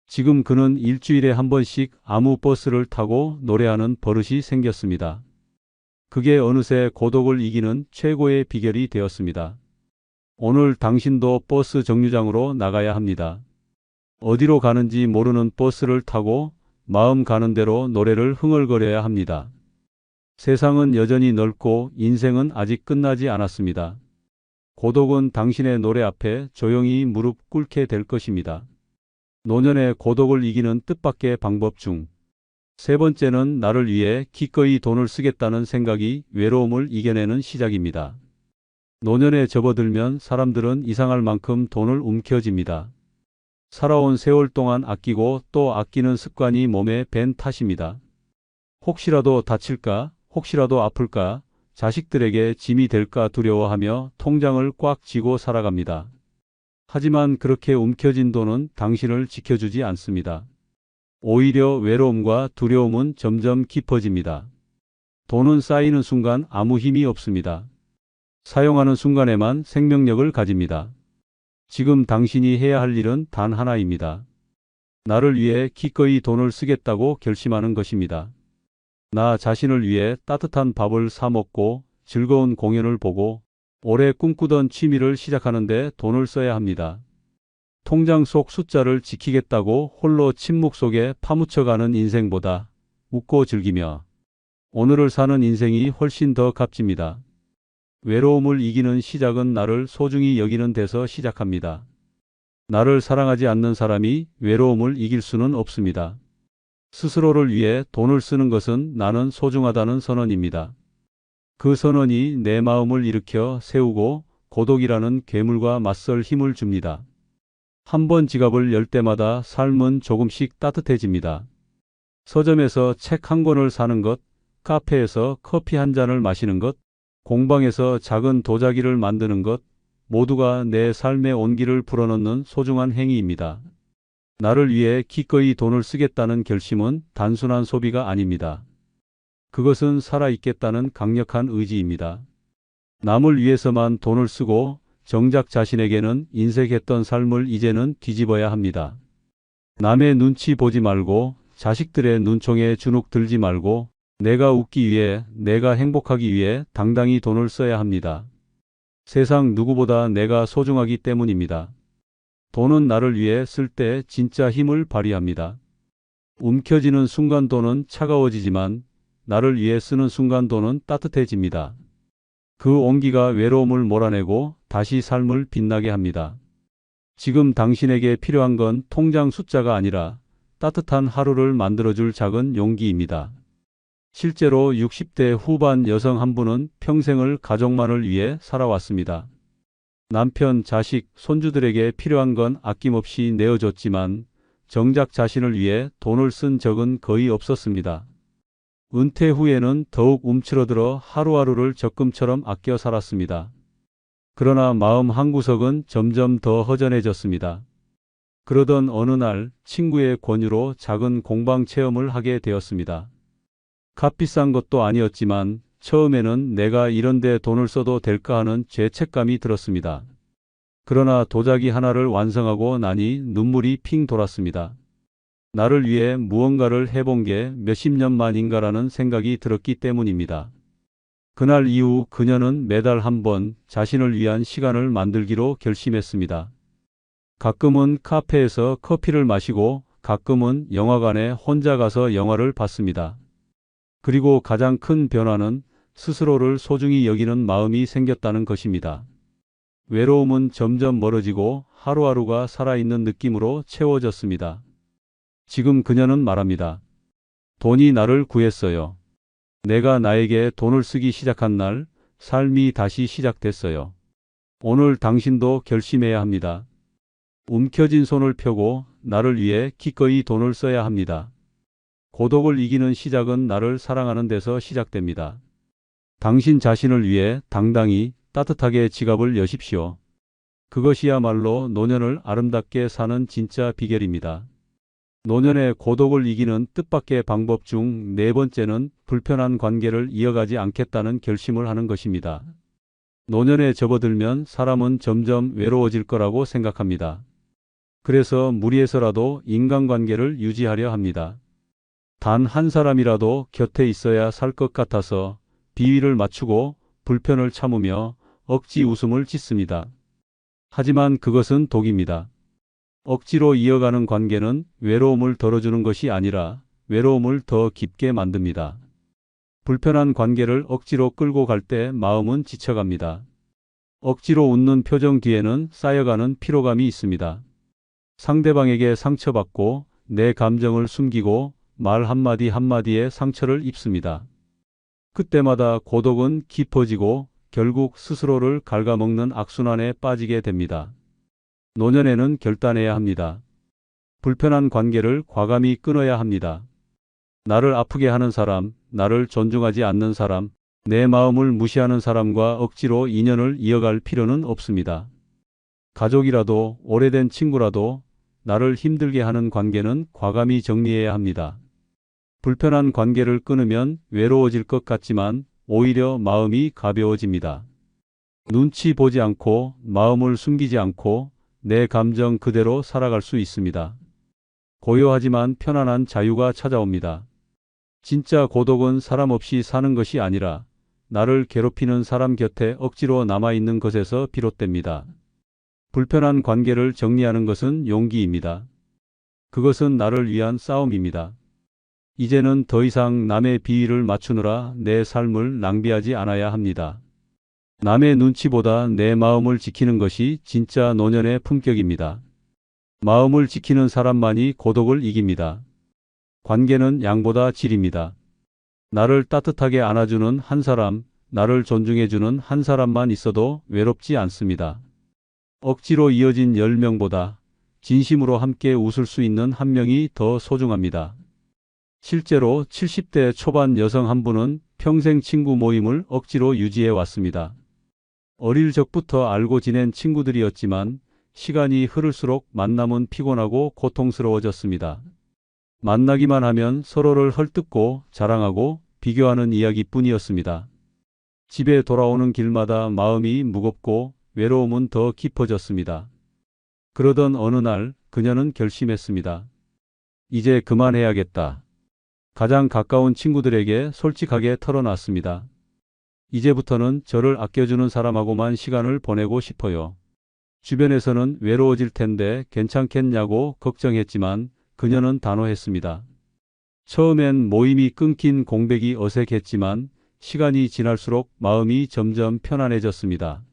지금 그는 일주일에 한 번씩 아무 버스를 타고 노래하는 버릇이 생겼습니다. 그게 어느새 고독을 이기는 최고의 비결이 되었습니다. 오늘 당신도 버스 정류장으로 나가야 합니다. 어디로 가는지 모르는 버스를 타고 마음 가는 대로 노래를 흥얼거려야 합니다. 세상은 여전히 넓고 인생은 아직 끝나지 않았습니다. 고독은 당신의 노래 앞에 조용히 무릎 꿇게 될 것입니다. 노년의 고독을 이기는 뜻밖의 방법 중 세 번째는 나를 위해 기꺼이 돈을 쓰겠다는 생각이 외로움을 이겨내는 시작입니다. 노년에 접어들면 사람들은 이상할 만큼 돈을 움켜쥡니다. 살아온 세월 동안 아끼고 또 아끼는 습관이 몸에 밴 탓입니다. 혹시라도 다칠까, 혹시라도 아플까, 자식들에게 짐이 될까 두려워하며 통장을 꽉 쥐고 살아갑니다. 하지만 그렇게 움켜쥔 돈은 당신을 지켜주지 않습니다. 오히려 외로움과 두려움은 점점 깊어집니다. 돈은 쌓이는 순간 아무 힘이 없습니다. 사용하는 순간에만 생명력을 가집니다. 지금 당신이 해야 할 일은 단 하나입니다. 나를 위해 기꺼이 돈을 쓰겠다고 결심하는 것입니다. 나 자신을 위해 따뜻한 밥을 사 먹고 즐거운 공연을 보고 오래 꿈꾸던 취미를 시작하는데 돈을 써야 합니다. 통장 속 숫자를 지키겠다고 홀로 침묵 속에 파묻혀가는 인생보다 웃고 즐기며 오늘을 사는 인생이 훨씬 더 값집니다. 외로움을 이기는 시작은 나를 소중히 여기는 데서 시작합니다. 나를 사랑하지 않는 사람이 외로움을 이길 수는 없습니다. 스스로를 위해 돈을 쓰는 것은 나는 소중하다는 선언입니다. 그 선언이 내 마음을 일으켜 세우고 고독이라는 괴물과 맞설 힘을 줍니다. 한 번 지갑을 열 때마다 삶은 조금씩 따뜻해집니다. 서점에서 책 한 권을 사는 것, 카페에서 커피 한 잔을 마시는 것, 공방에서 작은 도자기를 만드는 것, 모두가 내 삶의 온기를 불어넣는 소중한 행위입니다. 나를 위해 기꺼이 돈을 쓰겠다는 결심은 단순한 소비가 아닙니다. 그것은 살아있겠다는 강력한 의지입니다. 남을 위해서만 돈을 쓰고 정작 자신에게는 인색했던 삶을 이제는 뒤집어야 합니다. 남의 눈치 보지 말고 자식들의 눈총에 주눅 들지 말고 내가 웃기 위해, 내가 행복하기 위해 당당히 돈을 써야 합니다. 세상 누구보다 내가 소중하기 때문입니다. 돈은 나를 위해 쓸 때 진짜 힘을 발휘합니다. 움켜쥐는 순간 돈은 차가워지지만 나를 위해 쓰는 순간 돈은 따뜻해집니다. 그 온기가 외로움을 몰아내고 다시 삶을 빛나게 합니다. 지금 당신에게 필요한 건 통장 숫자가 아니라 따뜻한 하루를 만들어줄 작은 용기입니다. 실제로 60대 후반 여성 한 분은 평생을 가족만을 위해 살아왔습니다. 남편, 자식, 손주들에게 필요한 건 아낌없이 내어줬지만 정작 자신을 위해 돈을 쓴 적은 거의 없었습니다. 은퇴 후에는 더욱 움츠러들어 하루하루를 적금처럼 아껴 살았습니다. 그러나 마음 한구석은 점점 더 허전해졌습니다. 그러던 어느 날 친구의 권유로 작은 공방 체험을 하게 되었습니다. 값비싼 것도 아니었지만 처음에는 내가 이런 데 돈을 써도 될까 하는 죄책감이 들었습니다. 그러나 도자기 하나를 완성하고 나니 눈물이 핑 돌았습니다. 나를 위해 무언가를 해본 게 몇십 년 만인가라는 생각이 들었기 때문입니다. 그날 이후 그녀는 매달 한 번 자신을 위한 시간을 만들기로 결심했습니다. 가끔은 카페에서 커피를 마시고 가끔은 영화관에 혼자 가서 영화를 봤습니다. 그리고 가장 큰 변화는 스스로를 소중히 여기는 마음이 생겼다는 것입니다. 외로움은 점점 멀어지고 하루하루가 살아있는 느낌으로 채워졌습니다. 지금 그녀는 말합니다. 돈이 나를 구했어요. 내가 나에게 돈을 쓰기 시작한 날, 삶이 다시 시작됐어요. 오늘 당신도 결심해야 합니다. 움켜진 손을 펴고 나를 위해 기꺼이 돈을 써야 합니다. 고독을 이기는 시작은 나를 사랑하는 데서 시작됩니다. 당신 자신을 위해 당당히 따뜻하게 지갑을 여십시오. 그것이야말로 노년을 아름답게 사는 진짜 비결입니다. 노년의 고독을 이기는 뜻밖의 방법 중 네 번째는 불편한 관계를 이어가지 않겠다는 결심을 하는 것입니다. 노년에 접어들면 사람은 점점 외로워질 거라고 생각합니다. 그래서 무리해서라도 인간관계를 유지하려 합니다. 단 한 사람이라도 곁에 있어야 살 것 같아서 비위를 맞추고 불편을 참으며 억지 웃음을 짓습니다. 하지만 그것은 독입니다. 억지로 이어가는 관계는 외로움을 덜어주는 것이 아니라 외로움을 더 깊게 만듭니다. 불편한 관계를 억지로 끌고 갈 때 마음은 지쳐갑니다. 억지로 웃는 표정 뒤에는 쌓여가는 피로감이 있습니다. 상대방에게 상처받고 내 감정을 숨기고 말 한마디 한마디에 상처를 입습니다. 그때마다 고독은 깊어지고 결국 스스로를 갉아먹는 악순환에 빠지게 됩니다. 노년에는 결단해야 합니다. 불편한 관계를 과감히 끊어야 합니다. 나를 아프게 하는 사람, 나를 존중하지 않는 사람, 내 마음을 무시하는 사람과 억지로 인연을 이어갈 필요는 없습니다. 가족이라도 오래된 친구라도 나를 힘들게 하는 관계는 과감히 정리해야 합니다. 불편한 관계를 끊으면 외로워질 것 같지만 오히려 마음이 가벼워집니다. 눈치 보지 않고 마음을 숨기지 않고 내 감정 그대로 살아갈 수 있습니다. 고요하지만 편안한 자유가 찾아옵니다. 진짜 고독은 사람 없이 사는 것이 아니라 나를 괴롭히는 사람 곁에 억지로 남아있는 것에서 비롯됩니다. 불편한 관계를 정리하는 것은 용기입니다. 그것은 나를 위한 싸움입니다. 이제는 더 이상 남의 비위를 맞추느라 내 삶을 낭비하지 않아야 합니다. 남의 눈치보다 내 마음을 지키는 것이 진짜 노년의 품격입니다. 마음을 지키는 사람만이 고독을 이깁니다. 관계는 양보다 질입니다. 나를 따뜻하게 안아주는 한 사람, 나를 존중해주는 한 사람만 있어도 외롭지 않습니다. 억지로 이어진 10명보다 진심으로 함께 웃을 수 있는 한 명이 더 소중합니다. 실제로 70대 초반 여성 한 분은 평생 친구 모임을 억지로 유지해 왔습니다. 어릴 적부터 알고 지낸 친구들이었지만 시간이 흐를수록 만남은 피곤하고 고통스러워졌습니다. 만나기만 하면 서로를 헐뜯고 자랑하고 비교하는 이야기뿐이었습니다. 집에 돌아오는 길마다 마음이 무겁고 외로움은 더 깊어졌습니다. 그러던 어느 날 그녀는 결심했습니다. 이제 그만해야겠다. 가장 가까운 친구들에게 솔직하게 털어놨습니다. 이제부터는 저를 아껴주는 사람하고만 시간을 보내고 싶어요. 주변에서는 외로워질 텐데 괜찮겠냐고 걱정했지만 그녀는 단호했습니다. 처음엔 모임이 끊긴 공백이 어색했지만 시간이 지날수록 마음이 점점 편안해졌습니다.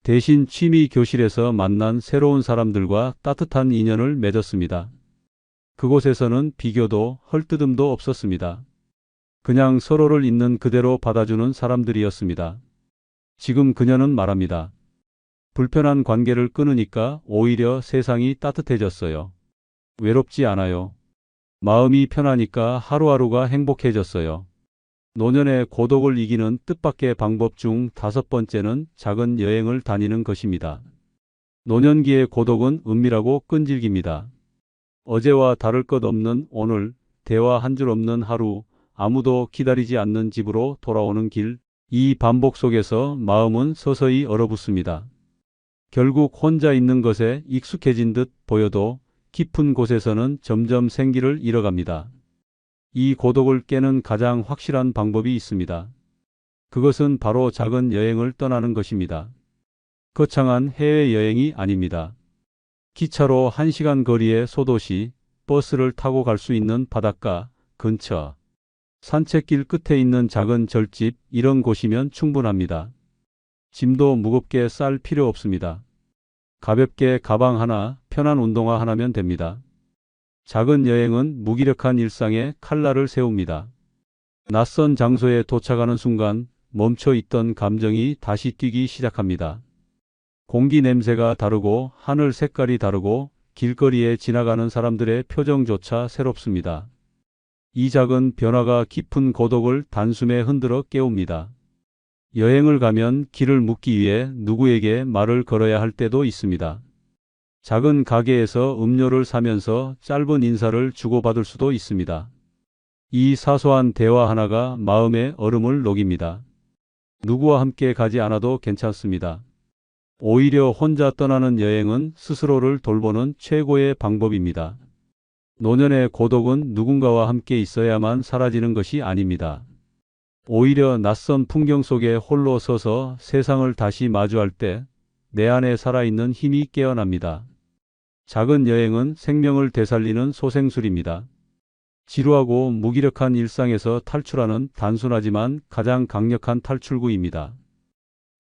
대신 취미 교실에서 만난 새로운 사람들과 따뜻한 인연을 맺었습니다. 그곳에서는 비교도 헐뜯음도 없었습니다. 그냥 서로를 있는 그대로 받아주는 사람들이었습니다. 지금 그녀는 말합니다. 불편한 관계를 끊으니까 오히려 세상이 따뜻해졌어요. 외롭지 않아요. 마음이 편하니까 하루하루가 행복해졌어요. 노년의 고독을 이기는 뜻밖의 방법 중 5번째는 작은 여행을 다니는 것입니다. 노년기의 고독은 은밀하고 끈질깁니다. 어제와 다를 것 없는 오늘, 대화 한 줄 없는 하루, 아무도 기다리지 않는 집으로 돌아오는 길, 이 반복 속에서 마음은 서서히 얼어붙습니다. 결국 혼자 있는 것에 익숙해진 듯 보여도 깊은 곳에서는 점점 생기를 잃어갑니다. 이 고독을 깨는 가장 확실한 방법이 있습니다. 그것은 바로 작은 여행을 떠나는 것입니다. 거창한 해외여행이 아닙니다. 기차로 1시간 거리의 소도시, 버스를 타고 갈 수 있는 바닷가 근처, 산책길 끝에 있는 작은 절집, 이런 곳이면 충분합니다. 짐도 무겁게 쌀 필요 없습니다. 가볍게 가방 하나, 편한 운동화 하나면 됩니다. 작은 여행은 무기력한 일상에 칼날을 세웁니다. 낯선 장소에 도착하는 순간 멈춰 있던 감정이 다시 뛰기 시작합니다. 공기 냄새가 다르고 하늘 색깔이 다르고 길거리에 지나가는 사람들의 표정조차 새롭습니다. 이 작은 변화가 깊은 고독을 단숨에 흔들어 깨웁니다. 여행을 가면 길을 묻기 위해 누구에게 말을 걸어야 할 때도 있습니다. 작은 가게에서 음료를 사면서 짧은 인사를 주고받을 수도 있습니다. 이 사소한 대화 하나가 마음의 얼음을 녹입니다. 누구와 함께 가지 않아도 괜찮습니다. 오히려 혼자 떠나는 여행은 스스로를 돌보는 최고의 방법입니다. 노년의 고독은 누군가와 함께 있어야만 사라지는 것이 아닙니다. 오히려 낯선 풍경 속에 홀로 서서 세상을 다시 마주할 때 내 안에 살아있는 힘이 깨어납니다. 작은 여행은 생명을 되살리는 소생술입니다. 지루하고 무기력한 일상에서 탈출하는 단순하지만 가장 강력한 탈출구입니다.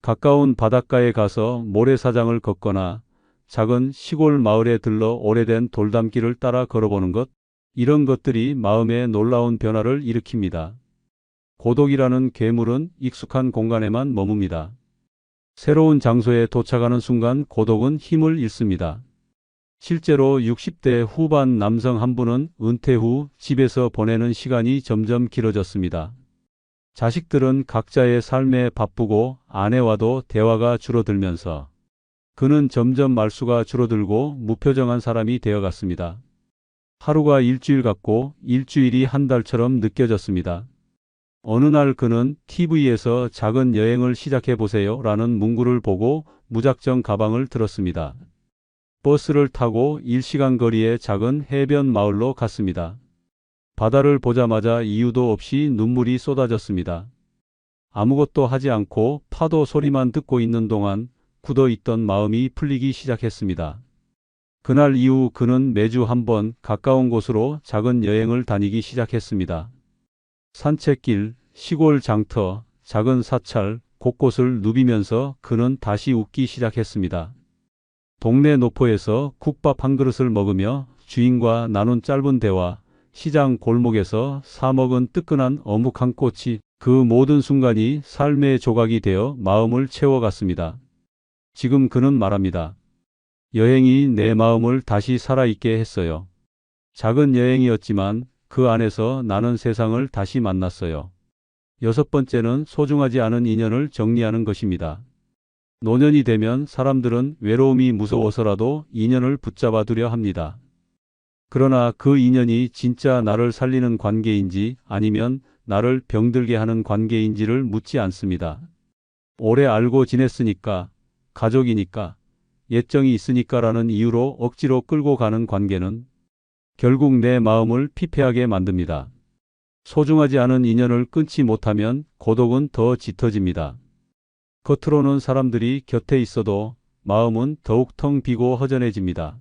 가까운 바닷가에 가서 모래사장을 걷거나 작은 시골 마을에 들러 오래된 돌담길을 따라 걸어보는 것, 이런 것들이 마음에 놀라운 변화를 일으킵니다. 고독이라는 괴물은 익숙한 공간에만 머뭅니다. 새로운 장소에 도착하는 순간 고독은 힘을 잃습니다. 실제로 60대 후반 남성 한 분은 은퇴 후 집에서 보내는 시간이 점점 길어졌습니다. 자식들은 각자의 삶에 바쁘고 아내와도 대화가 줄어들면서 그는 점점 말수가 줄어들고 무표정한 사람이 되어갔습니다. 하루가 일주일 같고 일주일이 한 달처럼 느껴졌습니다. 어느 날 그는 TV에서 작은 여행을 시작해 보세요 라는 문구를 보고 무작정 가방을 들었습니다. 버스를 타고 1시간 거리의 작은 해변 마을로 갔습니다. 바다를 보자마자 이유도 없이 눈물이 쏟아졌습니다. 아무것도 하지 않고 파도 소리만 듣고 있는 동안 굳어있던 마음이 풀리기 시작했습니다. 그날 이후 그는 매주 한 번 가까운 곳으로 작은 여행을 다니기 시작했습니다. 산책길, 시골 장터, 작은 사찰, 곳곳을 누비면서 그는 다시 웃기 시작했습니다. 동네 노포에서 국밥 한 그릇을 먹으며 주인과 나눈 짧은 대화, 시장 골목에서 사 먹은 뜨끈한 어묵 한 꼬치, 그 모든 순간이 삶의 조각이 되어 마음을 채워갔습니다. 지금 그는 말합니다. 여행이 내 마음을 다시 살아있게 했어요. 작은 여행이었지만 그 안에서 나는 세상을 다시 만났어요. 6번째는 소중하지 않은 인연을 정리하는 것입니다. 노년이 되면 사람들은 외로움이 무서워서라도 인연을 붙잡아 두려 합니다. 그러나 그 인연이 진짜 나를 살리는 관계인지 아니면 나를 병들게 하는 관계인지를 묻지 않습니다. 오래 알고 지냈으니까, 가족이니까, 예정이 있으니까라는 이유로 억지로 끌고 가는 관계는 결국 내 마음을 피폐하게 만듭니다. 소중하지 않은 인연을 끊지 못하면 고독은 더 짙어집니다. 겉으로는 사람들이 곁에 있어도 마음은 더욱 텅 비고 허전해집니다.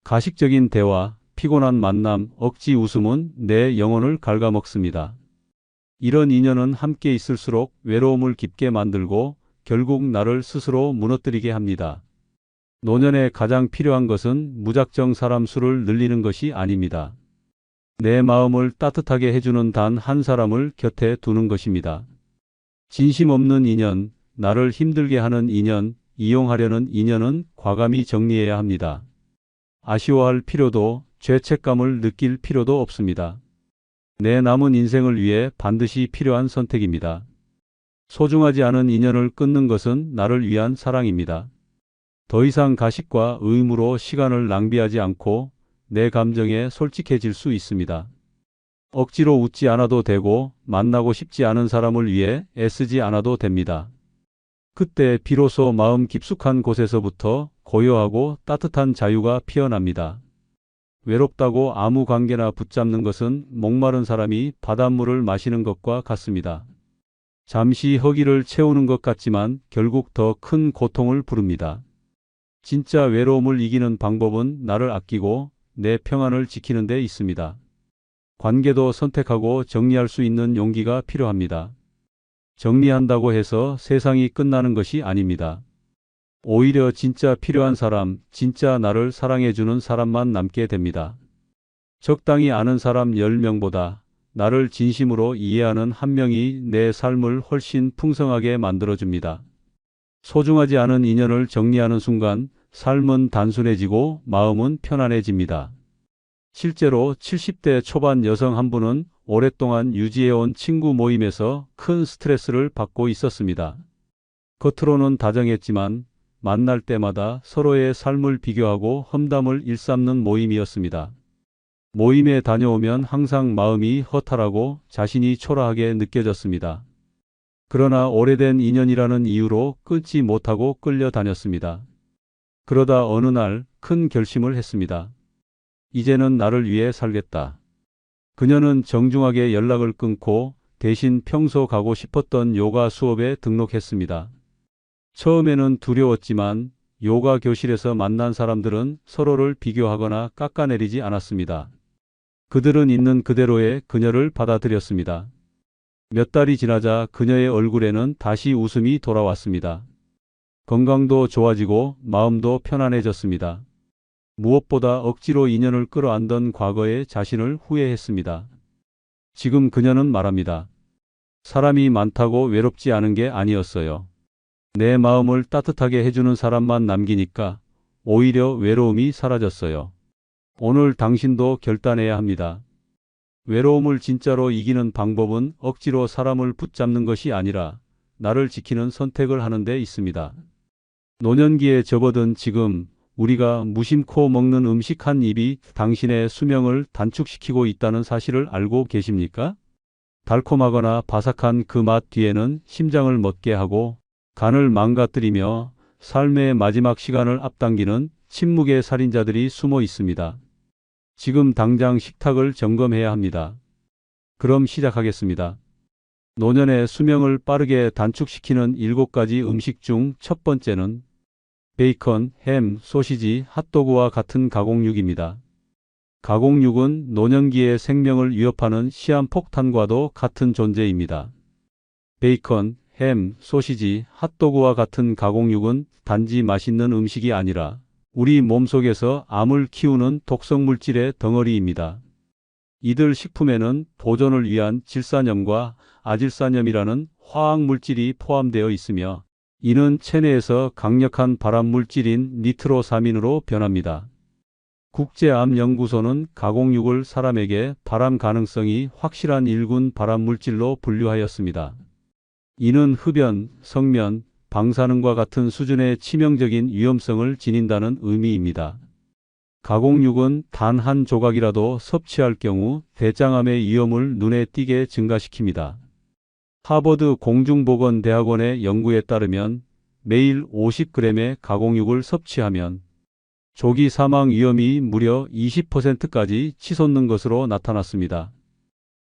가식적인 대화, 피곤한 만남, 억지 웃음은 내 영혼을 갉아먹습니다. 이런 인연은 함께 있을수록 외로움을 깊게 만들고 결국 나를 스스로 무너뜨리게 합니다. 노년에 가장 필요한 것은 무작정 사람 수를 늘리는 것이 아닙니다. 내 마음을 따뜻하게 해주는 단 한 사람을 곁에 두는 것입니다. 진심 없는 인연, 나를 힘들게 하는 인연, 이용하려는 인연은 과감히 정리해야 합니다. 아쉬워할 필요도 죄책감을 느낄 필요도 없습니다. 내 남은 인생을 위해 반드시 필요한 선택입니다. 소중하지 않은 인연을 끊는 것은 나를 위한 사랑입니다. 더 이상 가식과 의무로 시간을 낭비하지 않고 내 감정에 솔직해질 수 있습니다. 억지로 웃지 않아도 되고 만나고 싶지 않은 사람을 위해 애쓰지 않아도 됩니다. 그때 비로소 마음 깊숙한 곳에서부터 고요하고 따뜻한 자유가 피어납니다. 외롭다고 아무 관계나 붙잡는 것은 목마른 사람이 바닷물을 마시는 것과 같습니다. 잠시 허기를 채우는 것 같지만 결국 더 큰 고통을 부릅니다. 진짜 외로움을 이기는 방법은 나를 아끼고 내 평안을 지키는 데 있습니다. 관계도 선택하고 정리할 수 있는 용기가 필요합니다. 정리한다고 해서 세상이 끝나는 것이 아닙니다. 오히려 진짜 필요한 사람, 진짜 나를 사랑해주는 사람만 남게 됩니다. 적당히 아는 사람 10명보다 나를 진심으로 이해하는 한 명이 내 삶을 훨씬 풍성하게 만들어줍니다. 소중하지 않은 인연을 정리하는 순간 삶은 단순해지고 마음은 편안해집니다. 실제로 70대 초반 여성 한 분은 오랫동안 유지해온 친구 모임에서 큰 스트레스를 받고 있었습니다. 겉으로는 다정했지만 만날 때마다 서로의 삶을 비교하고 험담을 일삼는 모임이었습니다. 모임에 다녀오면 항상 마음이 허탈하고 자신이 초라하게 느껴졌습니다. 그러나 오래된 인연이라는 이유로 끊지 못하고 끌려다녔습니다. 그러다 어느 날 큰 결심을 했습니다. 이제는 나를 위해 살겠다. 그녀는 정중하게 연락을 끊고 대신 평소 가고 싶었던 요가 수업에 등록했습니다. 처음에는 두려웠지만 요가 교실에서 만난 사람들은 서로를 비교하거나 깎아내리지 않았습니다. 그들은 있는 그대로의 그녀를 받아들였습니다. 몇 달이 지나자 그녀의 얼굴에는 다시 웃음이 돌아왔습니다. 건강도 좋아지고 마음도 편안해졌습니다. 무엇보다 억지로 인연을 끌어안던 과거의 자신을 후회했습니다. 지금 그녀는 말합니다. 사람이 많다고 외롭지 않은 게 아니었어요. 내 마음을 따뜻하게 해주는 사람만 남기니까 오히려 외로움이 사라졌어요. 오늘 당신도 결단해야 합니다. 외로움을 진짜로 이기는 방법은 억지로 사람을 붙잡는 것이 아니라 나를 지키는 선택을 하는 데 있습니다. 노년기에 접어든 지금 우리가 무심코 먹는 음식 한 입이 당신의 수명을 단축시키고 있다는 사실을 알고 계십니까? 달콤하거나 바삭한 그 맛 뒤에는 심장을 멎게 하고 간을 망가뜨리며 삶의 마지막 시간을 앞당기는 침묵의 살인자들이 숨어 있습니다. 지금 당장 식탁을 점검해야 합니다. 그럼 시작하겠습니다. 노년의 수명을 빠르게 단축시키는 7가지 음식 중 첫 번째는 베이컨, 햄, 소시지, 핫도그와 같은 가공육입니다. 가공육은 노년기의 생명을 위협하는 시한폭탄과도 같은 존재입니다. 베이컨, 햄, 소시지, 핫도그와 같은 가공육은 단지 맛있는 음식이 아니라 우리 몸속에서 암을 키우는 독성물질의 덩어리입니다. 이들 식품에는 보존을 위한 질산염과 아질산염이라는 화학물질이 포함되어 있으며 이는 체내에서 강력한 발암물질인 니트로사민으로 변합니다. 국제암연구소는 가공육을 사람에게 발암 가능성이 확실한 1군 발암물질로 분류하였습니다. 이는 흡연, 성면, 방사능과 같은 수준의 치명적인 위험성을 지닌다는 의미입니다. 가공육은 단 한 조각이라도 섭취할 경우 대장암의 위험을 눈에 띄게 증가시킵니다. 하버드 공중보건대학원의 연구에 따르면 매일 50g의 가공육을 섭취하면 조기 사망 위험이 무려 20%까지 치솟는 것으로 나타났습니다.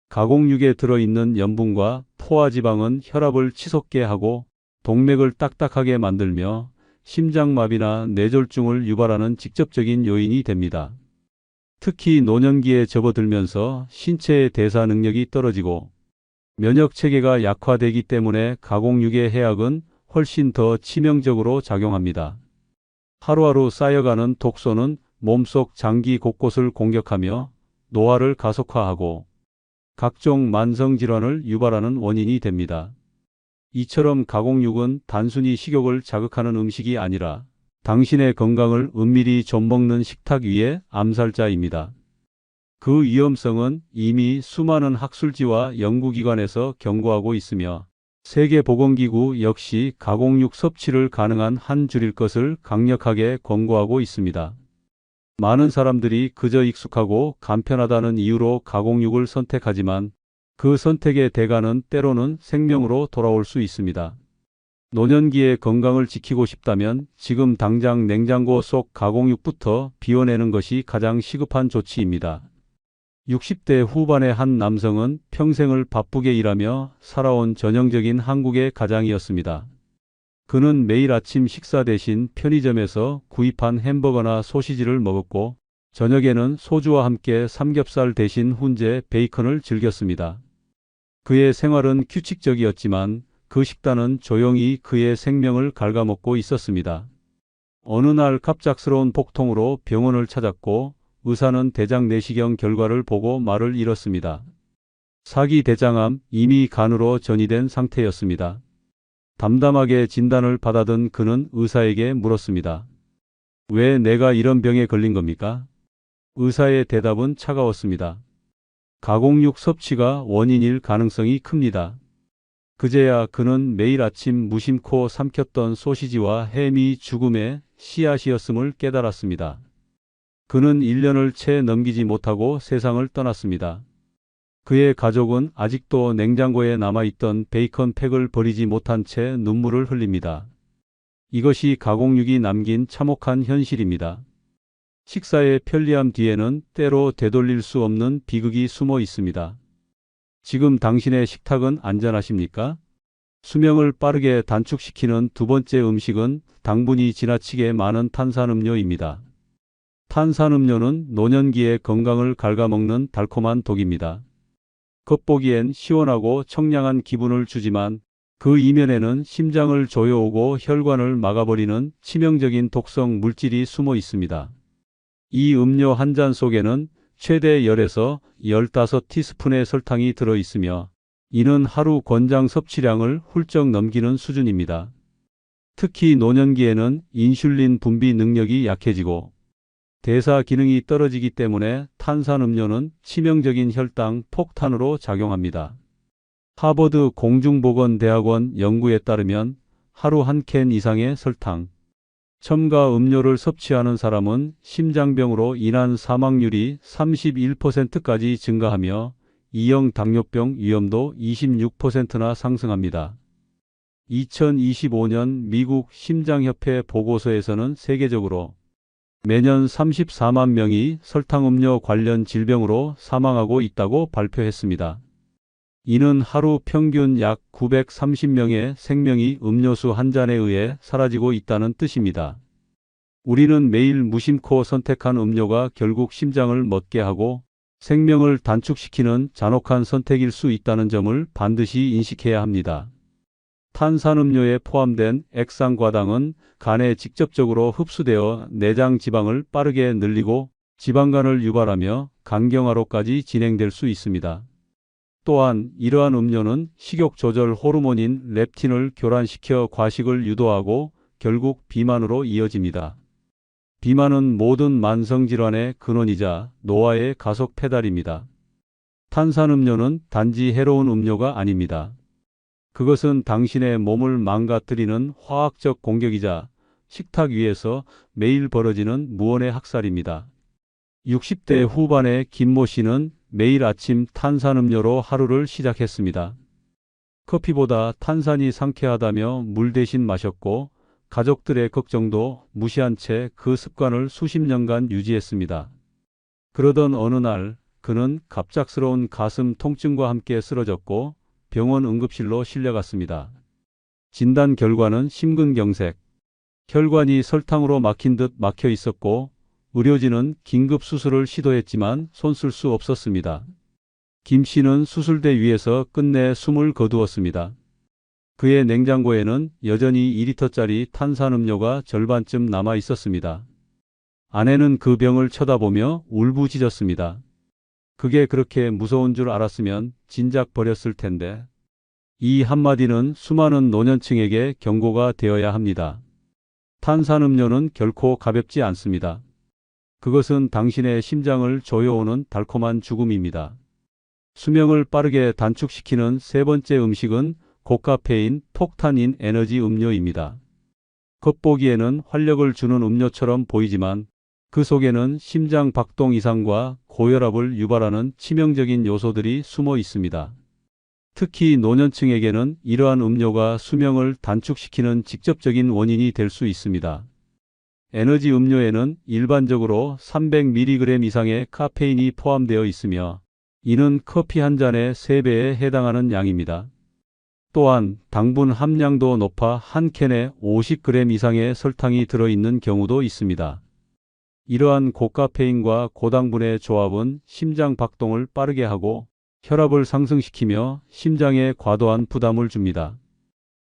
가공육에 들어있는 염분과 포화지방은 혈압을 치솟게 하고 동맥을 딱딱하게 만들며 심장마비나 뇌졸중을 유발하는 직접적인 요인이 됩니다. 특히 노년기에 접어들면서 신체의 대사 능력이 떨어지고 면역체계가 약화되기 때문에 가공육의 해악은 훨씬 더 치명적으로 작용합니다. 하루하루 쌓여가는 독소는 몸속 장기 곳곳을 공격하며 노화를 가속화하고 각종 만성질환을 유발하는 원인이 됩니다. 이처럼 가공육은 단순히 식욕을 자극하는 음식이 아니라 당신의 건강을 은밀히 좀먹는 식탁 위의 암살자입니다. 그 위험성은 이미 수많은 학술지와 연구기관에서 경고하고 있으며 세계보건기구 역시 가공육 섭취를 가능한 한 줄일 것을 강력하게 권고하고 있습니다. 많은 사람들이 그저 익숙하고 간편하다는 이유로 가공육을 선택하지만 그 선택의 대가는 때로는 생명으로 돌아올 수 있습니다. 노년기의 건강을 지키고 싶다면 지금 당장 냉장고 속 가공육부터 비워내는 것이 가장 시급한 조치입니다. 60대 후반의 한 남성은 평생을 바쁘게 일하며 살아온 전형적인 한국의 가장이었습니다. 그는 매일 아침 식사 대신 편의점에서 구입한 햄버거나 소시지를 먹었고 저녁에는 소주와 함께 삼겹살 대신 훈제 베이컨을 즐겼습니다. 그의 생활은 규칙적이었지만 그 식단은 조용히 그의 생명을 갉아먹고 있었습니다. 어느 날 갑작스러운 복통으로 병원을 찾았고 의사는 대장 내시경 결과를 보고 말을 잃었습니다. 사기 대장암, 이미 간으로 전이된 상태였습니다. 담담하게 진단을 받아든 그는 의사에게 물었습니다. 왜 내가 이런 병에 걸린 겁니까? 의사의 대답은 차가웠습니다. 가공육 섭취가 원인일 가능성이 큽니다. 그제야 그는 매일 아침 무심코 삼켰던 소시지와 햄이 죽음의 씨앗이었음을 깨달았습니다. 그는 1년을 채 넘기지 못하고 세상을 떠났습니다. 그의 가족은 아직도 냉장고에 남아있던 베이컨 팩을 버리지 못한 채 눈물을 흘립니다. 이것이 가공육이 남긴 참혹한 현실입니다. 식사의 편리함 뒤에는 때로 되돌릴 수 없는 비극이 숨어 있습니다. 지금 당신의 식탁은 안전하십니까? 수명을 빠르게 단축시키는 두 번째 음식은 당분이 지나치게 많은 탄산음료입니다. 탄산음료는 노년기의 건강을 갉아먹는 달콤한 독입니다. 겉보기엔 시원하고 청량한 기분을 주지만 그 이면에는 심장을 조여오고 혈관을 막아버리는 치명적인 독성 물질이 숨어 있습니다. 이 음료 한 잔 속에는 최대 10에서 15티스푼의 설탕이 들어 있으며 이는 하루 권장 섭취량을 훌쩍 넘기는 수준입니다. 특히 노년기에는 인슐린 분비 능력이 약해지고 대사 기능이 떨어지기 때문에 탄산음료는 치명적인 혈당 폭탄으로 작용합니다. 하버드 공중보건대학원 연구에 따르면 하루 한 캔 이상의 설탕, 첨가 음료를 섭취하는 사람은 심장병으로 인한 사망률이 31%까지 증가하며 2형 당뇨병 위험도 26%나 상승합니다. 2025년 미국 심장협회 보고서에서는 세계적으로 매년 34만 명이 설탕음료 관련 질병으로 사망하고 있다고 발표했습니다. 이는 하루 평균 약 930명의 생명이 음료수 한 잔에 의해 사라지고 있다는 뜻입니다. 우리는 매일 무심코 선택한 음료가 결국 심장을 멎게 하고 생명을 단축시키는 잔혹한 선택일 수 있다는 점을 반드시 인식해야 합니다. 탄산음료에 포함된 액상과당은 간에 직접적으로 흡수되어 내장 지방을 빠르게 늘리고 지방간을 유발하며 간경화로까지 진행될 수 있습니다. 또한 이러한 음료는 식욕 조절 호르몬인 렙틴을 교란시켜 과식을 유도하고 결국 비만으로 이어집니다. 비만은 모든 만성질환의 근원이자 노화의 가속 페달입니다. 탄산음료는 단지 해로운 음료가 아닙니다. 그것은 당신의 몸을 망가뜨리는 화학적 공격이자 식탁 위에서 매일 벌어지는 무언의 학살입니다. 60대 후반의 김모 씨는 매일 아침 탄산음료로 하루를 시작했습니다. 커피보다 탄산이 상쾌하다며 물 대신 마셨고 가족들의 걱정도 무시한 채 그 습관을 수십 년간 유지했습니다. 그러던 어느 날 그는 갑작스러운 가슴 통증과 함께 쓰러졌고 병원 응급실로 실려갔습니다. 진단 결과는 심근경색, 혈관이 설탕으로 막힌 듯 막혀 있었고 의료진은 긴급 수술을 시도했지만 손쓸 수 없었습니다. 김 씨는 수술대 위에서 끝내 숨을 거두었습니다. 그의 냉장고에는 여전히 2리터짜리 탄산음료가 절반쯤 남아 있었습니다. 아내는 그 병을 쳐다보며 울부짖었습니다. 그게 그렇게 무서운 줄 알았으면 진작 버렸을 텐데. 이 한마디는 수많은 노년층에게 경고가 되어야 합니다. 탄산음료는 결코 가볍지 않습니다. 그것은 당신의 심장을 조여오는 달콤한 죽음입니다. 수명을 빠르게 단축시키는 세 번째 음식은 고카페인, 폭탄인 에너지 음료입니다. 겉보기에는 활력을 주는 음료처럼 보이지만 그 속에는 심장 박동 이상과 고혈압을 유발하는 치명적인 요소들이 숨어 있습니다. 특히 노년층에게는 이러한 음료가 수명을 단축시키는 직접적인 원인이 될 수 있습니다. 에너지 음료에는 일반적으로 300mg 이상의 카페인이 포함되어 있으며 이는 커피 한 잔의 3배에 해당하는 양입니다. 또한 당분 함량도 높아 한 캔에 50g 이상의 설탕이 들어있는 경우도 있습니다. 이러한 고카페인과 고당분의 조합은 심장 박동을 빠르게 하고 혈압을 상승시키며 심장에 과도한 부담을 줍니다.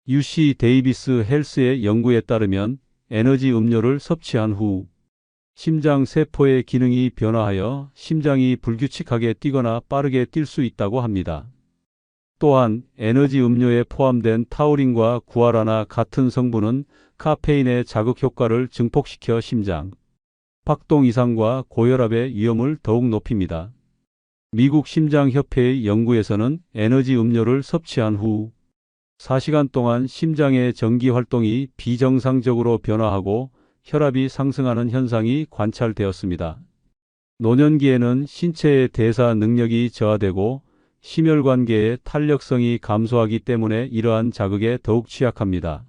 UC 데이비스 헬스의 연구에 따르면 에너지 음료를 섭취한 후 심장 세포의 기능이 변화하여 심장이 불규칙하게 뛰거나 빠르게 뛸 수 있다고 합니다. 또한 에너지 음료에 포함된 타우린과 구아라나 같은 성분은 카페인의 자극 효과를 증폭시켜 심장 박동 이상과 고혈압의 위험을 더욱 높입니다. 미국 심장협회의 연구에서는 에너지 음료를 섭취한 후 4시간 동안 심장의 전기 활동이 비정상적으로 변화하고 혈압이 상승하는 현상이 관찰되었습니다. 노년기에는 신체의 대사 능력이 저하되고 심혈관계의 탄력성이 감소하기 때문에 이러한 자극에 더욱 취약합니다.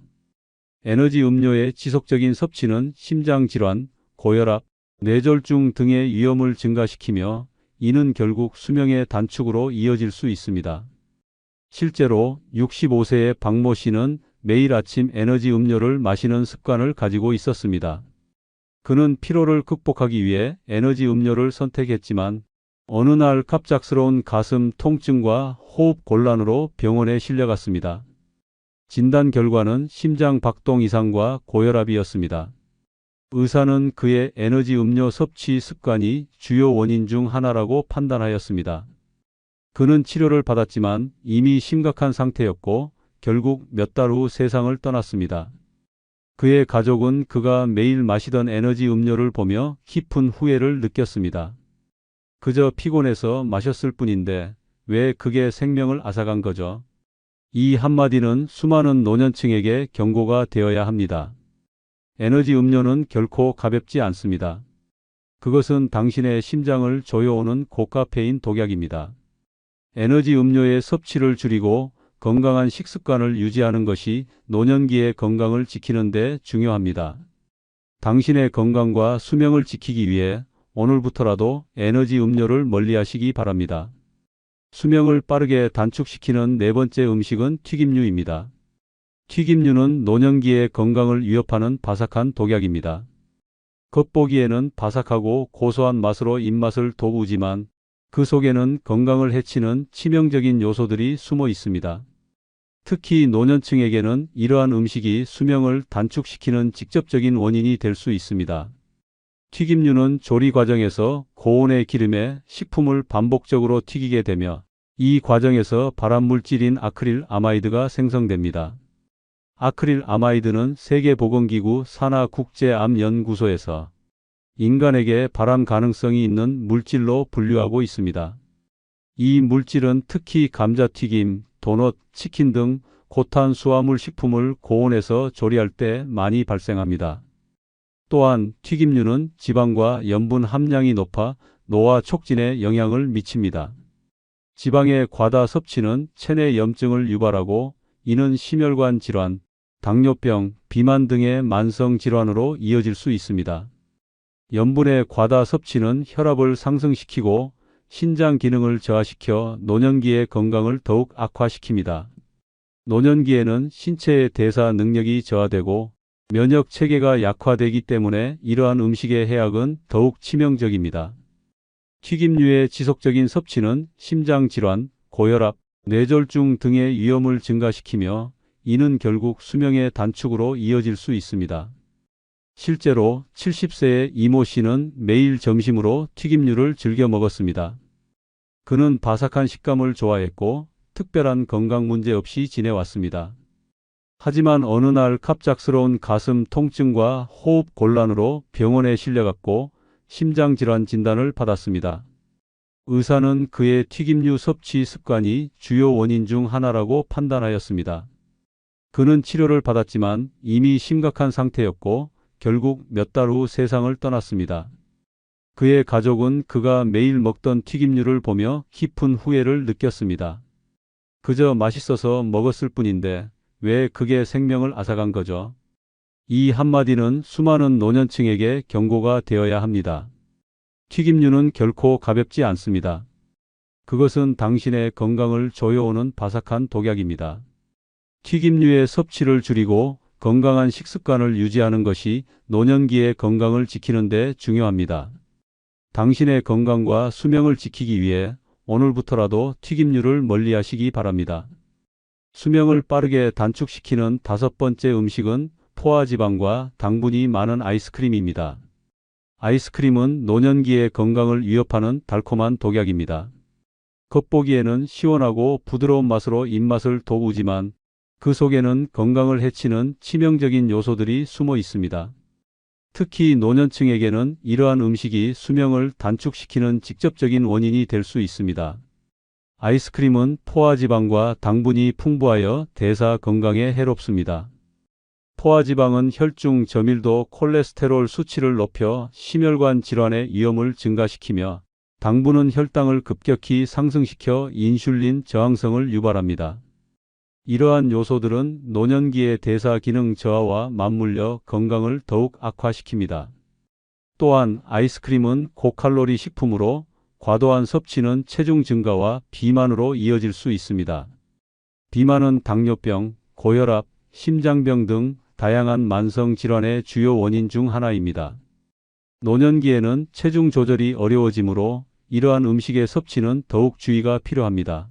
에너지 음료의 지속적인 섭취는 심장질환, 고혈압, 뇌졸중 등의 위험을 증가시키며 이는 결국 수명의 단축으로 이어질 수 있습니다. 실제로 65세의 박모 씨는 매일 아침 에너지 음료를 마시는 습관을 가지고 있었습니다. 그는 피로를 극복하기 위해 에너지 음료를 선택했지만 어느 날 갑작스러운 가슴 통증과 호흡 곤란으로 병원에 실려갔습니다. 진단 결과는 심장 박동 이상과 고혈압이었습니다. 의사는 그의 에너지 음료 섭취 습관이 주요 원인 중 하나라고 판단하였습니다. 그는 치료를 받았지만 이미 심각한 상태였고 결국 몇 달 후 세상을 떠났습니다. 그의 가족은 그가 매일 마시던 에너지 음료를 보며 깊은 후회를 느꼈습니다. 그저 피곤해서 마셨을 뿐인데 왜 그게 생명을 앗아간 거죠? 이 한마디는 수많은 노년층에게 경고가 되어야 합니다. 에너지 음료는 결코 가볍지 않습니다. 그것은 당신의 심장을 조여오는 고카페인 독약입니다. 에너지 음료의 섭취를 줄이고 건강한 식습관을 유지하는 것이 노년기의 건강을 지키는 데 중요합니다. 당신의 건강과 수명을 지키기 위해 오늘부터라도 에너지 음료를 멀리하시기 바랍니다. 수명을 빠르게 단축시키는 네 번째 음식은 튀김류입니다. 튀김류는 노년기의 건강을 위협하는 바삭한 독약입니다. 겉보기에는 바삭하고 고소한 맛으로 입맛을 돋우지만 그 속에는 건강을 해치는 치명적인 요소들이 숨어 있습니다. 특히 노년층에게는 이러한 음식이 수명을 단축시키는 직접적인 원인이 될 수 있습니다. 튀김류는 조리 과정에서 고온의 기름에 식품을 반복적으로 튀기게 되며 이 과정에서 발암물질인 아크릴 아마이드가 생성됩니다. 아크릴 아마이드는 세계보건기구 산하국제암연구소에서 인간에게 발암 가능성이 있는 물질로 분류하고 있습니다. 이 물질은 특히 감자튀김, 도넛, 치킨 등 고탄수화물 식품을 고온에서 조리할 때 많이 발생합니다. 또한 튀김류는 지방과 염분 함량이 높아 노화 촉진에 영향을 미칩니다. 지방의 과다 섭취는 체내 염증을 유발하고 이는 심혈관 질환, 당뇨병, 비만 등의 만성 질환으로 이어질 수 있습니다. 염분의 과다 섭취는 혈압을 상승시키고 신장 기능을 저하시켜 노년기의 건강을 더욱 악화시킵니다. 노년기에는 신체의 대사 능력이 저하되고 면역 체계가 약화되기 때문에 이러한 음식의 해악은 더욱 치명적입니다. 튀김류의 지속적인 섭취는 심장 질환, 고혈압, 뇌졸중 등의 위험을 증가시키며 이는 결국 수명의 단축으로 이어질 수 있습니다. 실제로 70세의 이모 씨는 매일 점심으로 튀김류를 즐겨 먹었습니다. 그는 바삭한 식감을 좋아했고 특별한 건강 문제 없이 지내왔습니다. 하지만 어느 날 갑작스러운 가슴 통증과 호흡 곤란으로 병원에 실려갔고 심장질환 진단을 받았습니다. 의사는 그의 튀김류 섭취 습관이 주요 원인 중 하나라고 판단하였습니다. 그는 치료를 받았지만 이미 심각한 상태였고 결국 몇 달 후 세상을 떠났습니다. 그의 가족은 그가 매일 먹던 튀김류를 보며 깊은 후회를 느꼈습니다. 그저 맛있어서 먹었을 뿐인데 왜 그게 생명을 앗아간 거죠? 이 한마디는 수많은 노년층에게 경고가 되어야 합니다. 튀김류는 결코 가볍지 않습니다. 그것은 당신의 건강을 조여오는 바삭한 독약입니다. 튀김류의 섭취를 줄이고 건강한 식습관을 유지하는 것이 노년기의 건강을 지키는 데 중요합니다. 당신의 건강과 수명을 지키기 위해 오늘부터라도 튀김류를 멀리하시기 바랍니다. 수명을 빠르게 단축시키는 5번째 음식은 포화지방과 당분이 많은 아이스크림입니다. 아이스크림은 노년기의 건강을 위협하는 달콤한 독약입니다. 겉보기에는 시원하고 부드러운 맛으로 입맛을 돋우지만 그 속에는 건강을 해치는 치명적인 요소들이 숨어 있습니다. 특히 노년층에게는 이러한 음식이 수명을 단축시키는 직접적인 원인이 될 수 있습니다. 아이스크림은 포화지방과 당분이 풍부하여 대사 건강에 해롭습니다. 포화지방은 혈중 저밀도 콜레스테롤 수치를 높여 심혈관 질환의 위험을 증가시키며 당분은 혈당을 급격히 상승시켜 인슐린 저항성을 유발합니다. 이러한 요소들은 노년기의 대사 기능 저하와 맞물려 건강을 더욱 악화시킵니다. 또한 아이스크림은 고칼로리 식품으로 과도한 섭취는 체중 증가와 비만으로 이어질 수 있습니다. 비만은 당뇨병, 고혈압, 심장병 등 다양한 만성 질환의 주요 원인 중 하나입니다. 노년기에는 체중 조절이 어려워지므로 이러한 음식의 섭취는 더욱 주의가 필요합니다.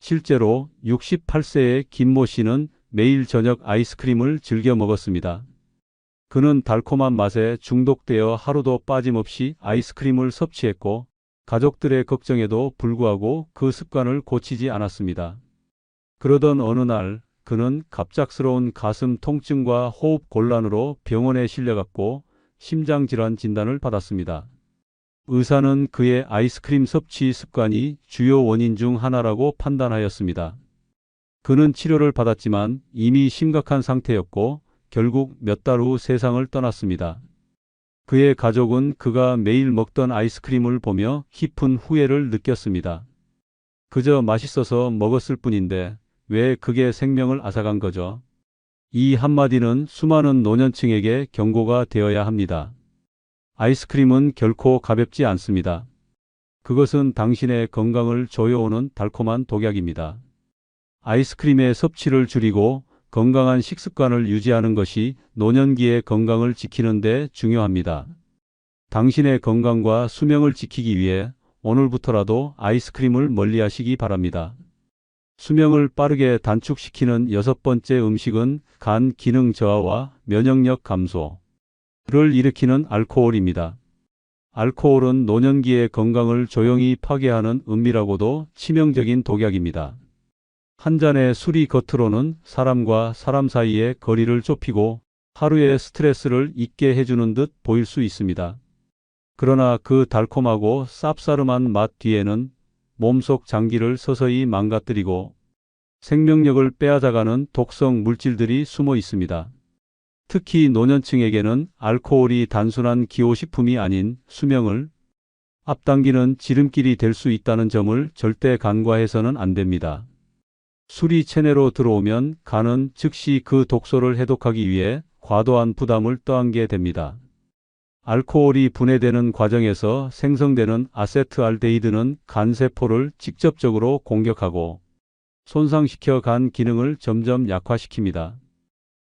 실제로 68세의 김모 씨는 매일 저녁 아이스크림을 즐겨 먹었습니다. 그는 달콤한 맛에 중독되어 하루도 빠짐없이 아이스크림을 섭취했고 가족들의 걱정에도 불구하고 그 습관을 고치지 않았습니다. 그러던 어느 날 그는 갑작스러운 가슴 통증과 호흡 곤란으로 병원에 실려갔고 심장질환 진단을 받았습니다. 의사는 그의 아이스크림 섭취 습관이 주요 원인 중 하나라고 판단하였습니다. 그는 치료를 받았지만 이미 심각한 상태였고 결국 몇 달 후 세상을 떠났습니다. 그의 가족은 그가 매일 먹던 아이스크림을 보며 깊은 후회를 느꼈습니다. 그저 맛있어서 먹었을 뿐인데 왜 그게 생명을 앗아간 거죠? 이 한마디는 수많은 노년층에게 경고가 되어야 합니다. 아이스크림은 결코 가볍지 않습니다. 그것은 당신의 건강을 조여오는 달콤한 독약입니다. 아이스크림의 섭취를 줄이고 건강한 식습관을 유지하는 것이 노년기의 건강을 지키는 데 중요합니다. 당신의 건강과 수명을 지키기 위해 오늘부터라도 아이스크림을 멀리하시기 바랍니다. 수명을 빠르게 단축시키는 6번째 음식은 간 기능 저하와 면역력 감소를 일으키는 알코올입니다. 알코올은 노년기의 건강을 조용히 파괴하는 은밀하고도 치명적인 독약입니다. 한 잔의 술이 겉으로는 사람과 사람 사이의 거리를 좁히고 하루의 스트레스를 잊게 해주는 듯 보일 수 있습니다. 그러나 그 달콤하고 쌉싸름한 맛 뒤에는 몸속 장기를 서서히 망가뜨리고 생명력을 빼앗아가는 독성 물질들이 숨어 있습니다. 특히 노년층에게는 알코올이 단순한 기호식품이 아닌 수명을 앞당기는 지름길이 될 수 있다는 점을 절대 간과해서는 안 됩니다. 술이 체내로 들어오면 간은 즉시 그 독소를 해독하기 위해 과도한 부담을 떠안게 됩니다. 알코올이 분해되는 과정에서 생성되는 아세트알데히드는 간세포를 직접적으로 공격하고 손상시켜 간 기능을 점점 약화시킵니다.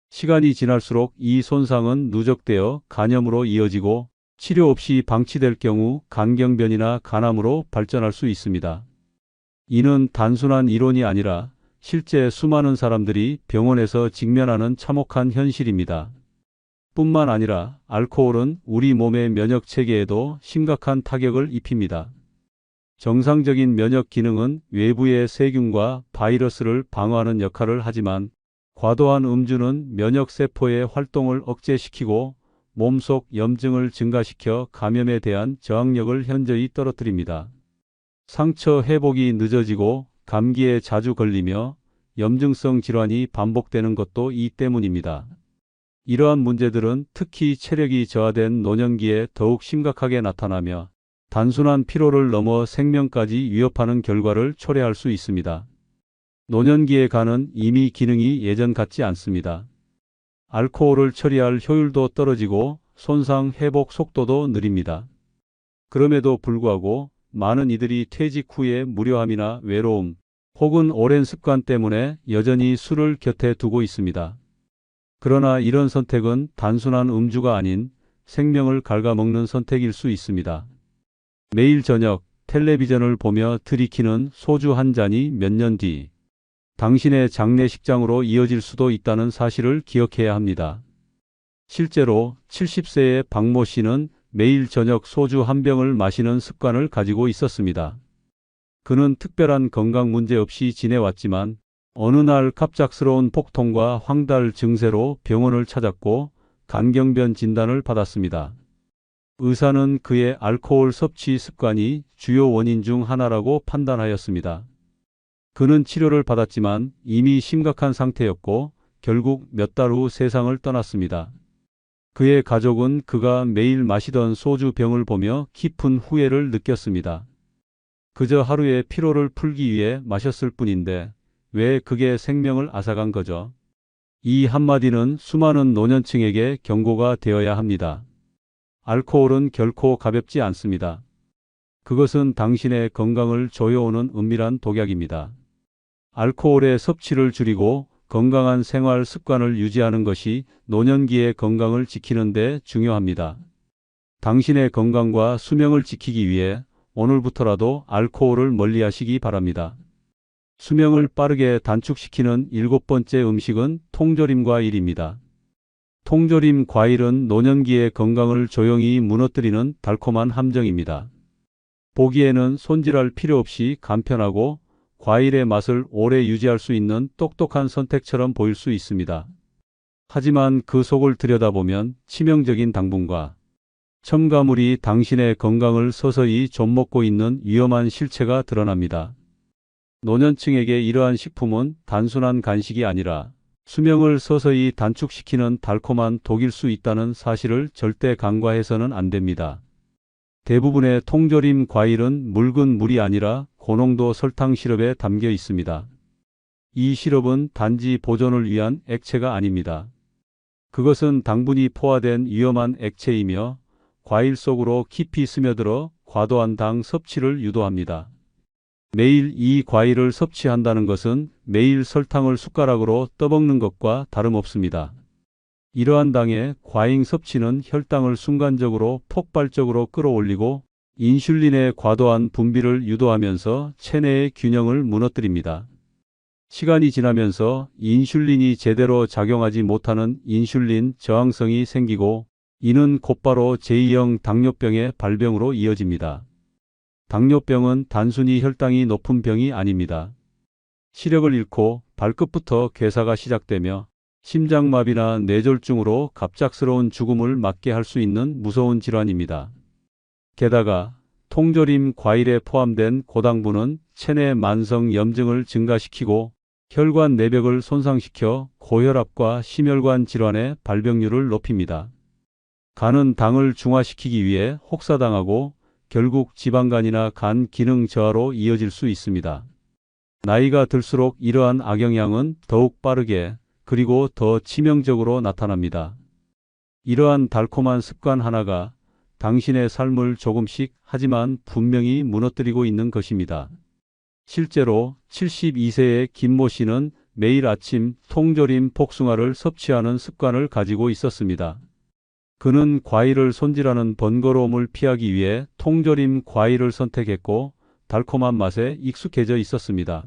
시간이 지날수록 이 손상은 누적되어 간염으로 이어지고 치료 없이 방치될 경우 간경변이나 간암으로 발전할 수 있습니다. 이는 단순한 이론이 아니라 실제 수많은 사람들이 병원에서 직면하는 참혹한 현실입니다. 뿐만 아니라 알코올은 우리 몸의 면역 체계에도 심각한 타격을 입힙니다. 정상적인 면역 기능은 외부의 세균과 바이러스를 방어하는 역할을 하지만 과도한 음주는 면역 세포의 활동을 억제시키고 몸속 염증을 증가시켜 감염에 대한 저항력을 현저히 떨어뜨립니다. 상처 회복이 늦어지고 감기에 자주 걸리며 염증성 질환이 반복되는 것도 이 때문입니다. 이러한 문제들은 특히 체력이 저하된 노년기에 더욱 심각하게 나타나며 단순한 피로를 넘어 생명까지 위협하는 결과를 초래할 수 있습니다. 노년기의 간은 이미 기능이 예전 같지 않습니다. 알코올을 처리할 효율도 떨어지고 손상 회복 속도도 느립니다. 그럼에도 불구하고 많은 이들이 퇴직 후에 무료함이나 외로움, 혹은 오랜 습관 때문에 여전히 술을 곁에 두고 있습니다. 그러나 이런 선택은 단순한 음주가 아닌 생명을 갉아먹는 선택일 수 있습니다. 매일 저녁 텔레비전을 보며 들이키는 소주 한 잔이 몇 년 뒤 당신의 장례식장으로 이어질 수도 있다는 사실을 기억해야 합니다. 실제로 70세의 박모 씨는 매일 저녁 소주 한 병을 마시는 습관을 가지고 있었습니다. 그는 특별한 건강 문제 없이 지내왔지만 어느 날 갑작스러운 복통과 황달 증세로 병원을 찾았고 간경변 진단을 받았습니다. 의사는 그의 알코올 섭취 습관이 주요 원인 중 하나라고 판단하였습니다. 그는 치료를 받았지만 이미 심각한 상태였고 결국 몇 달 후 세상을 떠났습니다. 그의 가족은 그가 매일 마시던 소주 병을 보며 깊은 후회를 느꼈습니다. 그저 하루의 피로를 풀기 위해 마셨을 뿐인데 왜 그게 생명을 앗아간 거죠? 이 한마디는 수많은 노년층에게 경고가 되어야 합니다. 알코올은 결코 가볍지 않습니다. 그것은 당신의 건강을 조여오는 은밀한 독약입니다. 알코올의 섭취를 줄이고 건강한 생활 습관을 유지하는 것이 노년기의 건강을 지키는 데 중요합니다. 당신의 건강과 수명을 지키기 위해 오늘부터라도 알코올을 멀리하시기 바랍니다. 수명을 빠르게 단축시키는 7번째 음식은 통조림과일입니다. 통조림 과일은 노년기의 건강을 조용히 무너뜨리는 달콤한 함정입니다. 보기에는 손질할 필요 없이 간편하고 과일의 맛을 오래 유지할 수 있는 똑똑한 선택처럼 보일 수 있습니다. 하지만 그 속을 들여다보면 치명적인 당분과 첨가물이 당신의 건강을 서서히 좀먹고 있는 위험한 실체가 드러납니다. 노년층에게 이러한 식품은 단순한 간식이 아니라 수명을 서서히 단축시키는 달콤한 독일 수 있다는 사실을 절대 간과해서는 안 됩니다. 대부분의 통조림 과일은 묽은 물이 아니라 고농도 설탕 시럽에 담겨 있습니다. 이 시럽은 단지 보존을 위한 액체가 아닙니다. 그것은 당분이 포화된 위험한 액체이며 과일 속으로 깊이 스며들어 과도한 당 섭취를 유도합니다. 매일 이 과일을 섭취한다는 것은 매일 설탕을 숟가락으로 떠먹는 것과 다름없습니다. 이러한 당의 과잉 섭취는 혈당을 순간적으로 폭발적으로 끌어올리고 인슐린의 과도한 분비를 유도하면서 체내의 균형을 무너뜨립니다. 시간이 지나면서 인슐린이 제대로 작용하지 못하는 인슐린 저항성이 생기고 이는 곧바로 제2형 당뇨병의 발병으로 이어집니다. 당뇨병은 단순히 혈당이 높은 병이 아닙니다. 시력을 잃고 발끝부터 괴사가 시작되며 심장마비나 뇌졸중으로 갑작스러운 죽음을 맞게 할 수 있는 무서운 질환입니다. 게다가 통조림 과일에 포함된 고당분은 체내 만성 염증을 증가시키고 혈관 내벽을 손상시켜 고혈압과 심혈관 질환의 발병률을 높입니다. 간은 당을 중화시키기 위해 혹사당하고 결국 지방간이나 간 기능 저하로 이어질 수 있습니다. 나이가 들수록 이러한 악영향은 더욱 빠르게 그리고 더 치명적으로 나타납니다. 이러한 달콤한 습관 하나가 당신의 삶을 조금씩 하지만 분명히 무너뜨리고 있는 것입니다. 실제로 72세의 김모 씨는 매일 아침 통조림 복숭아를 섭취하는 습관을 가지고 있었습니다. 그는 과일을 손질하는 번거로움을 피하기 위해 통조림 과일을 선택했고 달콤한 맛에 익숙해져 있었습니다.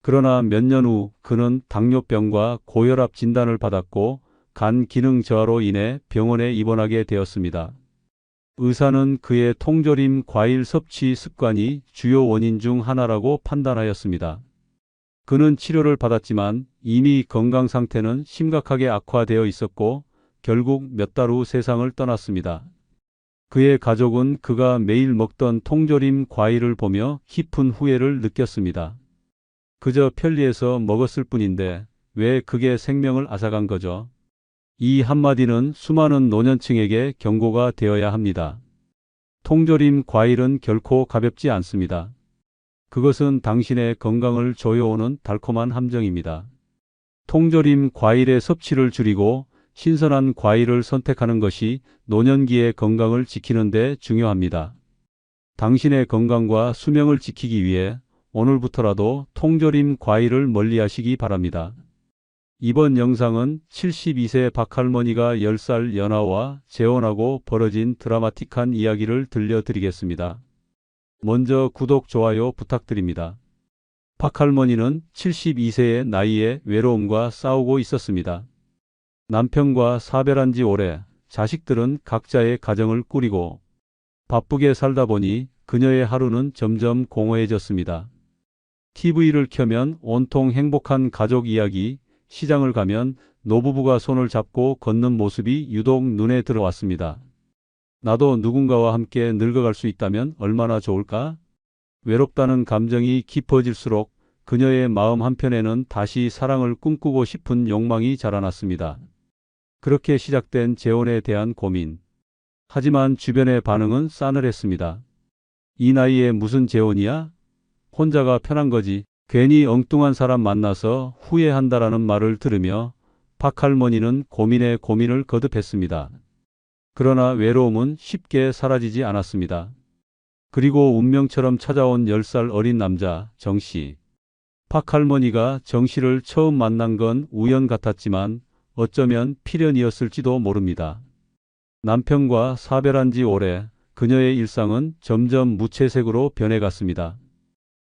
그러나 몇 년 후 그는 당뇨병과 고혈압 진단을 받았고 간 기능 저하로 인해 병원에 입원하게 되었습니다. 의사는 그의 통조림 과일 섭취 습관이 주요 원인 중 하나라고 판단하였습니다. 그는 치료를 받았지만 이미 건강 상태는 심각하게 악화되어 있었고 결국 몇 달 후 세상을 떠났습니다. 그의 가족은 그가 매일 먹던 통조림 과일을 보며 깊은 후회를 느꼈습니다. 그저 편리해서 먹었을 뿐인데 왜 그게 생명을 앗아간 거죠? 이 한마디는 수많은 노년층에게 경고가 되어야 합니다. 통조림 과일은 결코 가볍지 않습니다. 그것은 당신의 건강을 조여오는 달콤한 함정입니다. 통조림 과일의 섭취를 줄이고 신선한 과일을 선택하는 것이 노년기의 건강을 지키는 데 중요합니다. 당신의 건강과 수명을 지키기 위해 오늘부터라도 통조림 과일을 멀리하시기 바랍니다. 이번 영상은 72세 박할머니가 10살 연하와 재혼하고 벌어진 드라마틱한 이야기를 들려드리겠습니다. 먼저 구독, 좋아요 부탁드립니다. 박할머니는 72세의 나이에 외로움과 싸우고 있었습니다. 남편과 사별한 지 오래, 자식들은 각자의 가정을 꾸리고 바쁘게 살다 보니 그녀의 하루는 점점 공허해졌습니다. TV를 켜면 온통 행복한 가족 이야기, 시장을 가면 노부부가 손을 잡고 걷는 모습이 유독 눈에 들어왔습니다. 나도 누군가와 함께 늙어갈 수 있다면 얼마나 좋을까? 외롭다는 감정이 깊어질수록 그녀의 마음 한편에는 다시 사랑을 꿈꾸고 싶은 욕망이 자라났습니다. 그렇게 시작된 재혼에 대한 고민. 하지만 주변의 반응은 싸늘했습니다. 이 나이에 무슨 재혼이야? 혼자가 편한 거지. 괜히 엉뚱한 사람 만나서 후회한다라는 말을 들으며 박할머니는 고민에 고민을 거듭했습니다. 그러나 외로움은 쉽게 사라지지 않았습니다. 그리고 운명처럼 찾아온 10살 어린 남자 정씨. 박할머니가 정씨를 처음 만난 건 우연 같았지만 어쩌면 필연이었을지도 모릅니다. 남편과 사별한 지 오래, 그녀의 일상은 점점 무채색으로 변해갔습니다.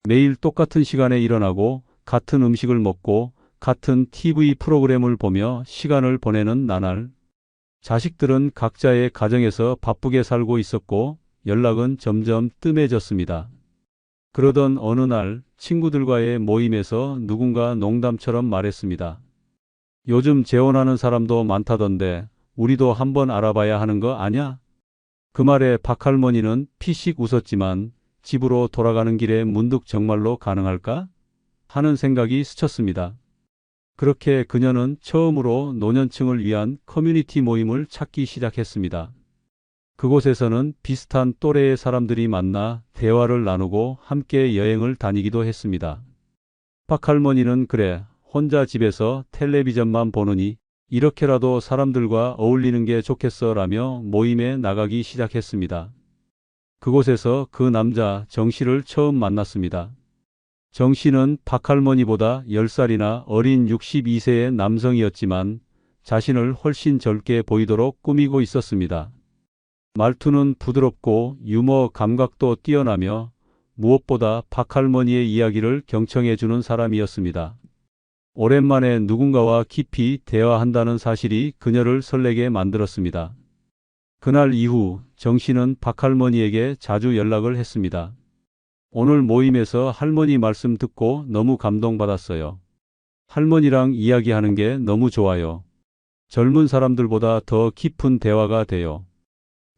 매일 똑같은 시간에 일어나고 같은 음식을 먹고 같은 TV 프로그램을 보며 시간을 보내는 나날. 자식들은 각자의 가정에서 바쁘게 살고 있었고 연락은 점점 뜸해졌습니다. 그러던 어느 날 친구들과의 모임에서 누군가 농담처럼 말했습니다. 요즘 재혼하는 사람도 많다던데 우리도 한번 알아봐야 하는 거 아냐? 그 말에 박할머니는 피식 웃었지만 집으로 돌아가는 길에 문득 정말로 가능할까? 하는 생각이 스쳤습니다. 그렇게 그녀는 처음으로 노년층을 위한 커뮤니티 모임을 찾기 시작했습니다. 그곳에서는 비슷한 또래의 사람들이 만나 대화를 나누고 함께 여행을 다니기도 했습니다. 박할머니는 그래, 혼자 집에서 텔레비전만 보느니 이렇게라도 사람들과 어울리는 게 좋겠어라며 모임에 나가기 시작했습니다. 그곳에서 그 남자 정씨를 처음 만났습니다. 정씨는 박할머니보다 10살이나 어린 62세의 남성이었지만 자신을 훨씬 젊게 보이도록 꾸미고 있었습니다. 말투는 부드럽고 유머 감각도 뛰어나며 무엇보다 박할머니의 이야기를 경청해주는 사람이었습니다. 오랜만에 누군가와 깊이 대화한다는 사실이 그녀를 설레게 만들었습니다. 그날 이후 정씨는 박할머니에게 자주 연락을 했습니다. 오늘 모임에서 할머니 말씀 듣고 너무 감동받았어요. 할머니랑 이야기하는 게 너무 좋아요. 젊은 사람들보다 더 깊은 대화가 돼요.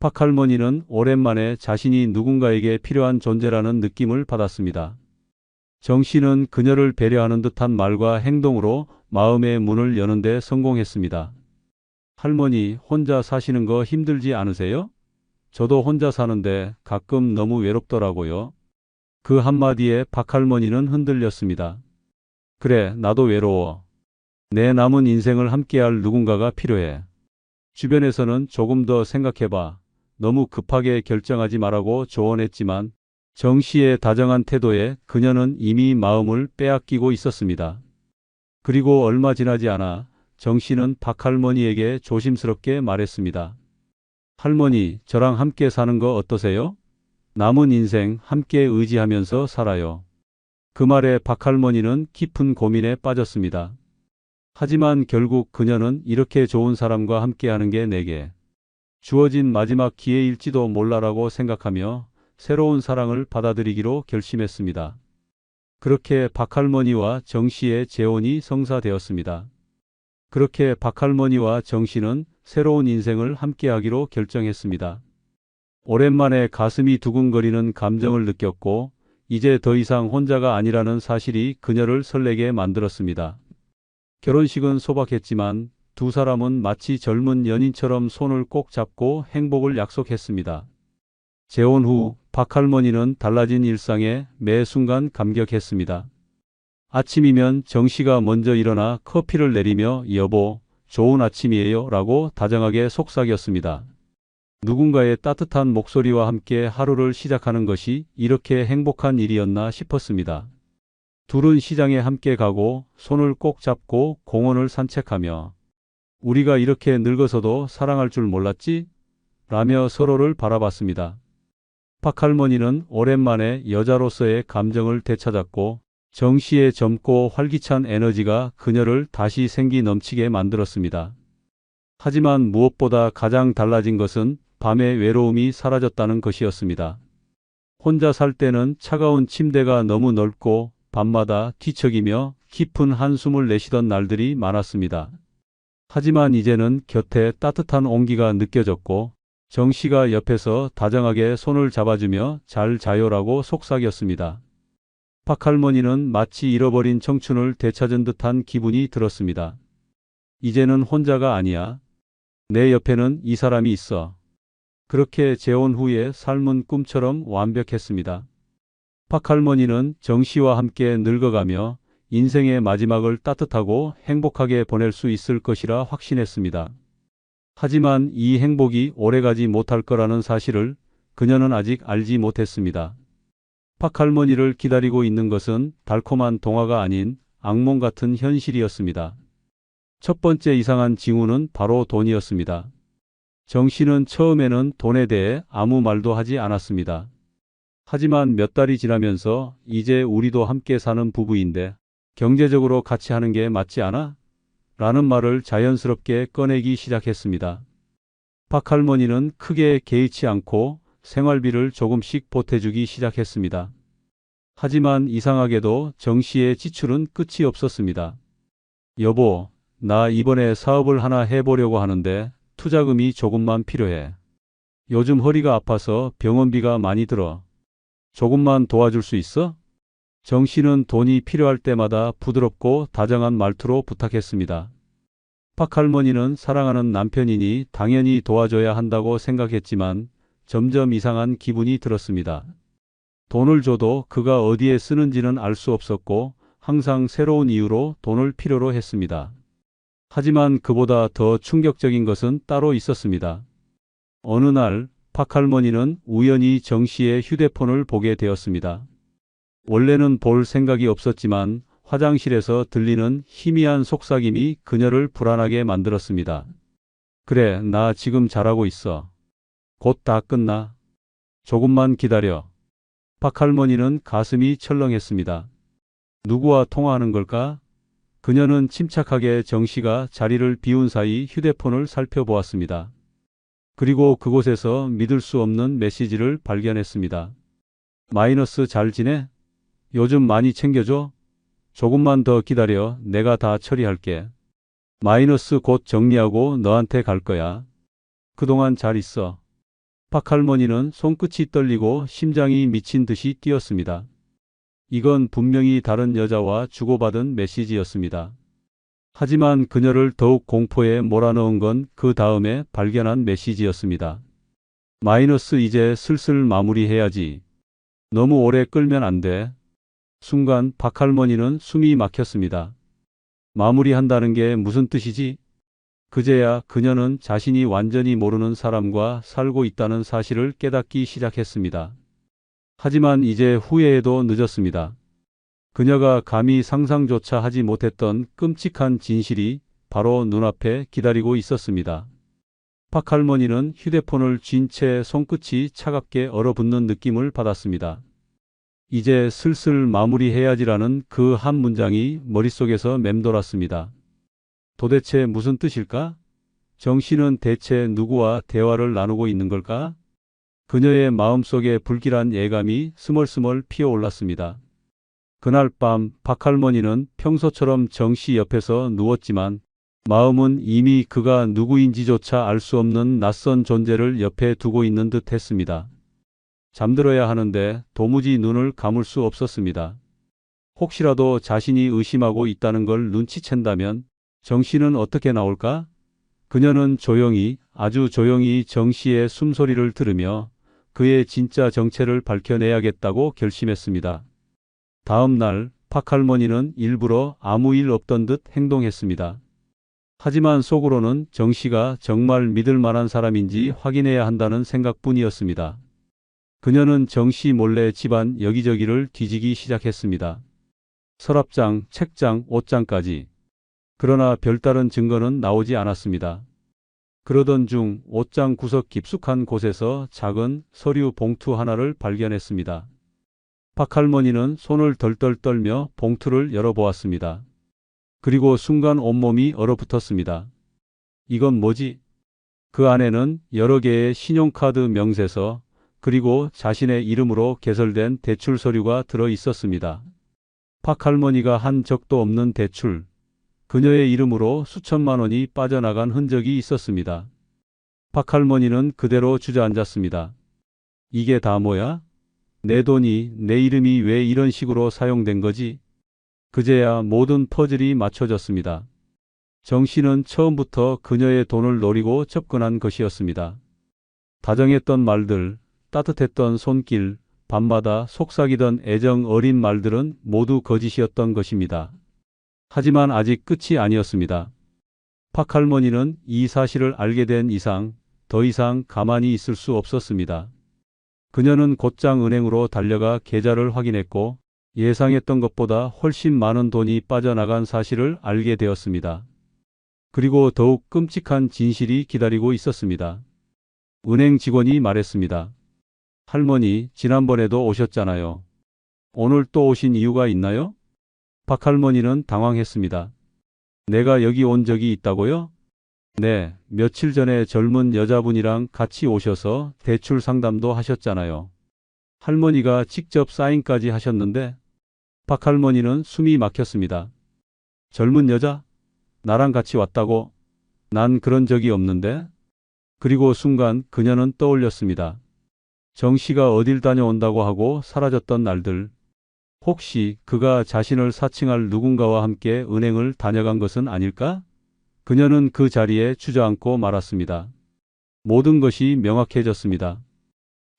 박할머니는 오랜만에 자신이 누군가에게 필요한 존재라는 느낌을 받았습니다. 정씨는 그녀를 배려하는 듯한 말과 행동으로 마음의 문을 여는 데 성공했습니다. 할머니, 혼자 사시는 거 힘들지 않으세요? 저도 혼자 사는데 가끔 너무 외롭더라고요. 그 한마디에 박할머니는 흔들렸습니다. 그래, 나도 외로워. 내 남은 인생을 함께할 누군가가 필요해. 주변에서는 조금 더 생각해봐. 너무 급하게 결정하지 말라고 조언했지만 정씨의 다정한 태도에 그녀는 이미 마음을 빼앗기고 있었습니다. 그리고 얼마 지나지 않아 정씨는 박할머니에게 조심스럽게 말했습니다. 할머니, 저랑 함께 사는 거 어떠세요? 남은 인생 함께 의지하면서 살아요. 그 말에 박할머니는 깊은 고민에 빠졌습니다. 하지만 결국 그녀는 이렇게 좋은 사람과 함께하는 게 내게 주어진 마지막 기회일지도 몰라라고 생각하며 새로운 사랑을 받아들이기로 결심했습니다. 그렇게 박할머니와 정씨의 재혼이 성사되었습니다. 그렇게 박할머니와 정씨는 새로운 인생을 함께하기로 결정했습니다. 오랜만에 가슴이 두근거리는 감정을 느꼈고 이제 더 이상 혼자가 아니라는 사실이 그녀를 설레게 만들었습니다. 결혼식은 소박했지만 두 사람은 마치 젊은 연인처럼 손을 꼭 잡고 행복을 약속했습니다. 재혼 후 박할머니는 달라진 일상에 매 순간 감격했습니다. 아침이면 정씨가 먼저 일어나 커피를 내리며 여보, 좋은 아침이에요 라고 다정하게 속삭였습니다. 누군가의 따뜻한 목소리와 함께 하루를 시작하는 것이 이렇게 행복한 일이었나 싶었습니다. 둘은 시장에 함께 가고 손을 꼭 잡고 공원을 산책하며 우리가 이렇게 늙어서도 사랑할 줄 몰랐지? 라며 서로를 바라봤습니다. 박 할머니는 오랜만에 여자로서의 감정을 되찾았고 정 씨의 젊고 활기찬 에너지가 그녀를 다시 생기 넘치게 만들었습니다. 하지만 무엇보다 가장 달라진 것은 밤의 외로움이 사라졌다는 것이었습니다. 혼자 살 때는 차가운 침대가 너무 넓고 밤마다 뒤척이며 깊은 한숨을 내쉬던 날들이 많았습니다. 하지만 이제는 곁에 따뜻한 온기가 느껴졌고 정 씨가 옆에서 다정하게 손을 잡아주며 잘 자요라고 속삭였습니다. 박 할머니는 마치 잃어버린 청춘을 되찾은 듯한 기분이 들었습니다. 이제는 혼자가 아니야. 내 옆에는 이 사람이 있어. 그렇게 재혼 후의 삶은 꿈처럼 완벽했습니다. 박 할머니는 정 씨와 함께 늙어가며 인생의 마지막을 따뜻하고 행복하게 보낼 수 있을 것이라 확신했습니다. 하지만 이 행복이 오래가지 못할 거라는 사실을 그녀는 아직 알지 못했습니다. 박 할머니를 기다리고 있는 것은 달콤한 동화가 아닌 악몽 같은 현실이었습니다. 첫 번째 이상한 징후는 바로 돈이었습니다. 정 씨는 처음에는 돈에 대해 아무 말도 하지 않았습니다. 하지만 몇 달이 지나면서 이제 우리도 함께 사는 부부인데 경제적으로 같이 하는 게 맞지 않아? 라는 말을 자연스럽게 꺼내기 시작했습니다. 박 할머니는 크게 개의치 않고 생활비를 조금씩 보태주기 시작했습니다. 하지만 이상하게도 정 씨의 지출은 끝이 없었습니다. 여보, 나 이번에 사업을 하나 해보려고 하는데 투자금이 조금만 필요해. 요즘 허리가 아파서 병원비가 많이 들어. 조금만 도와줄 수 있어? 정 씨는 돈이 필요할 때마다 부드럽고 다정한 말투로 부탁했습니다. 박 할머니는 사랑하는 남편이니 당연히 도와줘야 한다고 생각했지만 점점 이상한 기분이 들었습니다. 돈을 줘도 그가 어디에 쓰는지는 알 수 없었고 항상 새로운 이유로 돈을 필요로 했습니다. 하지만 그보다 더 충격적인 것은 따로 있었습니다. 어느 날 박 할머니는 우연히 정 씨의 휴대폰을 보게 되었습니다. 원래는 볼 생각이 없었지만 화장실에서 들리는 희미한 속삭임이 그녀를 불안하게 만들었습니다. 그래, 나 지금 잘하고 있어. 곧 다 끝나. 조금만 기다려. 박 할머니는 가슴이 철렁했습니다. 누구와 통화하는 걸까? 그녀는 침착하게 정 씨가 자리를 비운 사이 휴대폰을 살펴보았습니다. 그리고 그곳에서 믿을 수 없는 메시지를 발견했습니다. 마이너스 잘 지내? 요즘 많이 챙겨줘? 조금만 더 기다려. 내가 다 처리할게. 마이너스 곧 정리하고 너한테 갈 거야. 그동안 잘 있어. 박 할머니는 손끝이 떨리고 심장이 미친 듯이 뛰었습니다. 이건 분명히 다른 여자와 주고받은 메시지였습니다. 하지만 그녀를 더욱 공포에 몰아넣은 건 그 다음에 발견한 메시지였습니다. 마이너스 이제 슬슬 마무리해야지. 너무 오래 끌면 안 돼. 순간 박 할머니는 숨이 막혔습니다. 마무리한다는 게 무슨 뜻이지? 그제야 그녀는 자신이 완전히 모르는 사람과 살고 있다는 사실을 깨닫기 시작했습니다. 하지만 이제 후회해도 늦었습니다. 그녀가 감히 상상조차 하지 못했던 끔찍한 진실이 바로 눈앞에 기다리고 있었습니다. 박 할머니는 휴대폰을 쥔 채 손끝이 차갑게 얼어붙는 느낌을 받았습니다. 이제 슬슬 마무리해야지라는 그 한 문장이 머릿속에서 맴돌았습니다. 도대체 무슨 뜻일까? 정 씨는 대체 누구와 대화를 나누고 있는 걸까? 그녀의 마음속에 불길한 예감이 스멀스멀 피어올랐습니다. 그날 밤 박 할머니는 평소처럼 정 씨 옆에서 누웠지만 마음은 이미 그가 누구인지조차 알 수 없는 낯선 존재를 옆에 두고 있는 듯 했습니다. 잠들어야 하는데 도무지 눈을 감을 수 없었습니다. 혹시라도 자신이 의심하고 있다는 걸 눈치챈다면 정 씨는 어떻게 나올까? 그녀는 조용히, 아주 조용히 정 씨의 숨소리를 들으며 그의 진짜 정체를 밝혀내야겠다고 결심했습니다. 다음 날 박 할머니는 일부러 아무 일 없던 듯 행동했습니다. 하지만 속으로는 정 씨가 정말 믿을 만한 사람인지 확인해야 한다는 생각뿐이었습니다. 그녀는 정 씨 몰래 집안 여기저기를 뒤지기 시작했습니다. 서랍장, 책장, 옷장까지. 그러나 별다른 증거는 나오지 않았습니다. 그러던 중 옷장 구석 깊숙한 곳에서 작은 서류 봉투 하나를 발견했습니다. 박 할머니는 손을 덜덜 떨며 봉투를 열어보았습니다. 그리고 순간 온몸이 얼어붙었습니다. 이건 뭐지? 그 안에는 여러 개의 신용카드 명세서 그리고 자신의 이름으로 개설된 대출 서류가 들어 있었습니다. 박 할머니가 한 적도 없는 대출. 그녀의 이름으로 수천만 원이 빠져나간 흔적이 있었습니다. 박 할머니는 그대로 주저앉았습니다. 이게 다 뭐야? 내 돈이, 내 이름이 왜 이런 식으로 사용된 거지? 그제야 모든 퍼즐이 맞춰졌습니다. 정 씨는 처음부터 그녀의 돈을 노리고 접근한 것이었습니다. 다정했던 말들, 따뜻했던 손길, 밤마다 속삭이던 애정 어린 말들은 모두 거짓이었던 것입니다. 하지만 아직 끝이 아니었습니다. 박 할머니는 이 사실을 알게 된 이상 더 이상 가만히 있을 수 없었습니다. 그녀는 곧장 은행으로 달려가 계좌를 확인했고 예상했던 것보다 훨씬 많은 돈이 빠져나간 사실을 알게 되었습니다. 그리고 더욱 끔찍한 진실이 기다리고 있었습니다. 은행 직원이 말했습니다. 할머니, 지난번에도 오셨잖아요. 오늘 또 오신 이유가 있나요? 박 할머니는 당황했습니다. 내가 여기 온 적이 있다고요? 네, 며칠 전에 젊은 여자분이랑 같이 오셔서 대출 상담도 하셨잖아요. 할머니가 직접 사인까지 하셨는데 박 할머니는 숨이 막혔습니다. 젊은 여자? 나랑 같이 왔다고? 난 그런 적이 없는데? 그리고 순간 그녀는 떠올렸습니다. 정 씨가 어딜 다녀온다고 하고 사라졌던 날들. 혹시 그가 자신을 사칭할 누군가와 함께 은행을 다녀간 것은 아닐까? 그녀는 그 자리에 주저앉고 말았습니다. 모든 것이 명확해졌습니다.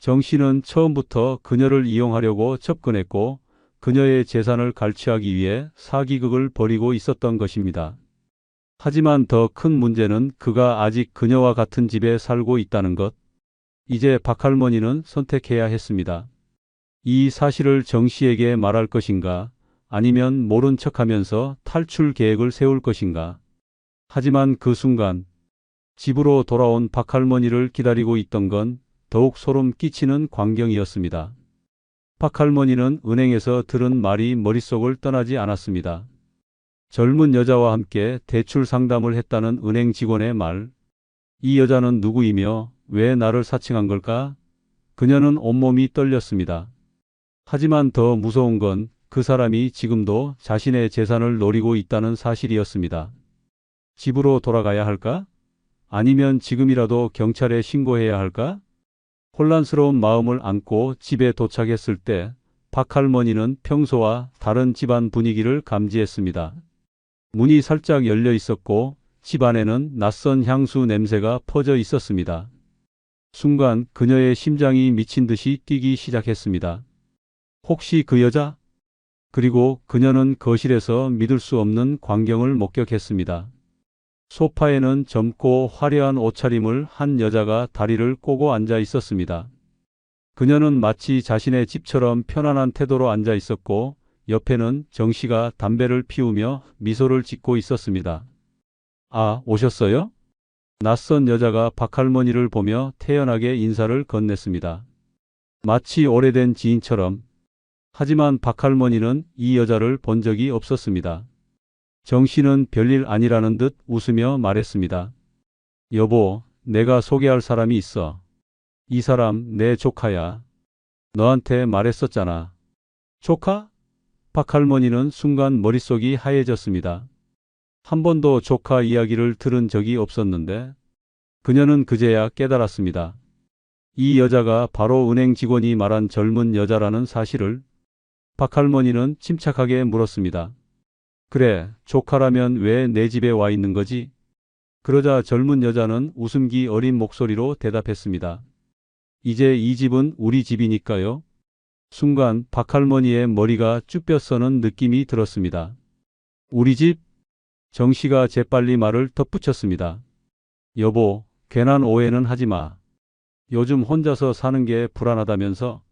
정 씨는 처음부터 그녀를 이용하려고 접근했고 그녀의 재산을 갈취하기 위해 사기극을 벌이고 있었던 것입니다. 하지만 더 큰 문제는 그가 아직 그녀와 같은 집에 살고 있다는 것. 이제 박 할머니는 선택해야 했습니다. 이 사실을 정 씨에게 말할 것인가, 아니면 모른 척하면서 탈출 계획을 세울 것인가. 하지만 그 순간 집으로 돌아온 박 할머니를 기다리고 있던 건 더욱 소름 끼치는 광경이었습니다. 박 할머니는 은행에서 들은 말이 머릿속을 떠나지 않았습니다. 젊은 여자와 함께 대출 상담을 했다는 은행 직원의 말. 이 여자는 누구이며 왜 나를 사칭한 걸까? 그녀는 온몸이 떨렸습니다. 하지만 더 무서운 건 그 사람이 지금도 자신의 재산을 노리고 있다는 사실이었습니다. 집으로 돌아가야 할까? 아니면 지금이라도 경찰에 신고해야 할까? 혼란스러운 마음을 안고 집에 도착했을 때 박 할머니는 평소와 다른 집안 분위기를 감지했습니다. 문이 살짝 열려 있었고 집 안에는 낯선 향수 냄새가 퍼져 있었습니다. 순간 그녀의 심장이 미친 듯이 뛰기 시작했습니다. 혹시 그 여자? 그리고 그녀는 거실에서 믿을 수 없는 광경을 목격했습니다. 소파에는 젊고 화려한 옷차림을 한 여자가 다리를 꼬고 앉아 있었습니다. 그녀는 마치 자신의 집처럼 편안한 태도로 앉아 있었고 옆에는 정 씨가 담배를 피우며 미소를 짓고 있었습니다. 아, 오셨어요? 낯선 여자가 박 할머니를 보며 태연하게 인사를 건넸습니다. 마치 오래된 지인처럼. 하지만 박 할머니는 이 여자를 본 적이 없었습니다. 정 씨는 별일 아니라는 듯 웃으며 말했습니다. 여보, 내가 소개할 사람이 있어. 이 사람 내 조카야. 너한테 말했었잖아. 조카? 박 할머니는 순간 머릿속이 하얘졌습니다. 한 번도 조카 이야기를 들은 적이 없었는데 그녀는 그제야 깨달았습니다. 이 여자가 바로 은행 직원이 말한 젊은 여자라는 사실을. 박 할머니는 침착하게 물었습니다. 그래, 조카라면 왜 내 집에 와 있는 거지? 그러자 젊은 여자는 웃음기 어린 목소리로 대답했습니다. 이제 이 집은 우리 집이니까요. 순간 박 할머니의 머리가 쭈뼛서는 느낌이 들었습니다. 우리 집? 정 씨가 재빨리 말을 덧붙였습니다. 여보, 괜한 오해는 하지 마. 요즘 혼자서 사는 게 불안하다면서?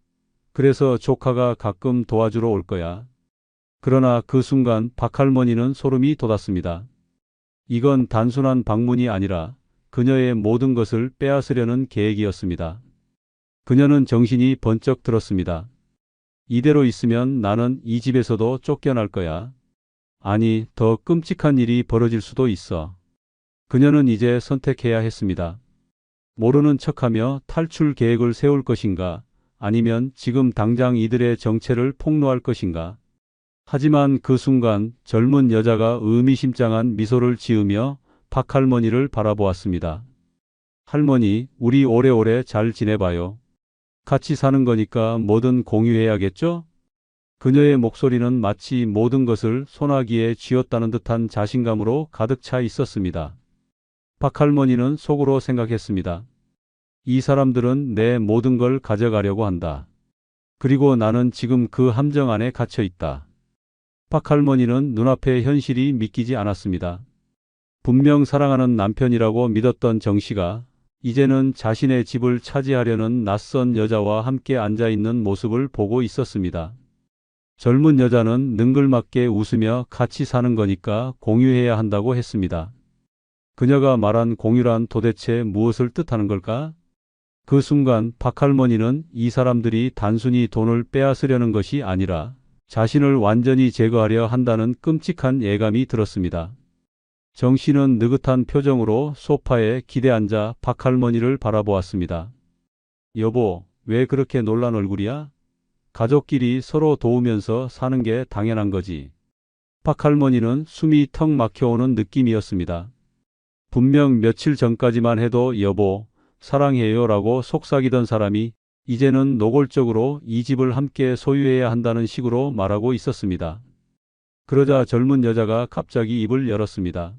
그래서 조카가 가끔 도와주러 올 거야. 그러나 그 순간 박할머니는 소름이 돋았습니다. 이건 단순한 방문이 아니라 그녀의 모든 것을 빼앗으려는 계획이었습니다. 그녀는 정신이 번쩍 들었습니다. 이대로 있으면 나는 이 집에서도 쫓겨날 거야. 아니, 더 끔찍한 일이 벌어질 수도 있어. 그녀는 이제 선택해야 했습니다. 모르는 척하며 탈출 계획을 세울 것인가, 아니면 지금 당장 이들의 정체를 폭로할 것인가. 하지만 그 순간 젊은 여자가 의미심장한 미소를 지으며 박할머니를 바라보았습니다. 할머니, 우리 오래오래 잘 지내봐요. 같이 사는 거니까 뭐든 공유해야겠죠? 그녀의 목소리는 마치 모든 것을 소나기에 쥐었다는 듯한 자신감으로 가득 차 있었습니다. 박할머니는 속으로 생각했습니다. 이 사람들은 내 모든 걸 가져가려고 한다. 그리고 나는 지금 그 함정 안에 갇혀 있다. 박할머니는 눈앞의 현실이 믿기지 않았습니다. 분명 사랑하는 남편이라고 믿었던 정 씨가 이제는 자신의 집을 차지하려는 낯선 여자와 함께 앉아 있는 모습을 보고 있었습니다. 젊은 여자는 능글맞게 웃으며 같이 사는 거니까 공유해야 한다고 했습니다. 그녀가 말한 공유란 도대체 무엇을 뜻하는 걸까? 그 순간 박할머니는 이 사람들이 단순히 돈을 빼앗으려는 것이 아니라 자신을 완전히 제거하려 한다는 끔찍한 예감이 들었습니다. 정 씨는 느긋한 표정으로 소파에 기대앉아 박할머니를 바라보았습니다. 여보, 왜 그렇게 놀란 얼굴이야? 가족끼리 서로 도우면서 사는 게 당연한 거지. 박할머니는 숨이 턱 막혀오는 느낌이었습니다. 분명 며칠 전까지만 해도 여보, 사랑해요 라고 속삭이던 사람이 이제는 노골적으로 이 집을 함께 소유해야 한다는 식으로 말하고 있었습니다. 그러자 젊은 여자가 갑자기 입을 열었습니다.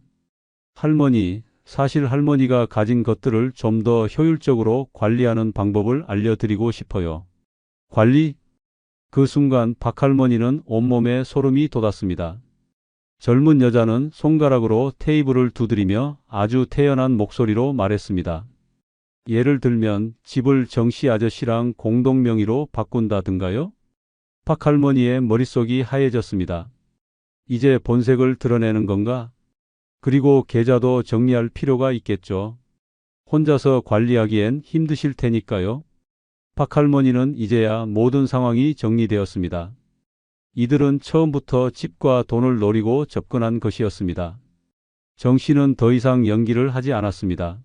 할머니, 사실 할머니가 가진 것들을 좀 더 효율적으로 관리하는 방법을 알려드리고 싶어요. 관리? 그 순간 박할머니는 온몸에 소름이 돋았습니다. 젊은 여자는 손가락으로 테이블을 두드리며 아주 태연한 목소리로 말했습니다. 예를 들면 집을 정씨 아저씨랑 공동 명의로 바꾼다든가요? 박할머니의 머릿속이 하얘졌습니다. 이제 본색을 드러내는 건가? 그리고 계좌도 정리할 필요가 있겠죠. 혼자서 관리하기엔 힘드실 테니까요. 박할머니는 이제야 모든 상황이 정리되었습니다. 이들은 처음부터 집과 돈을 노리고 접근한 것이었습니다. 정 씨는 더 이상 연기를 하지 않았습니다.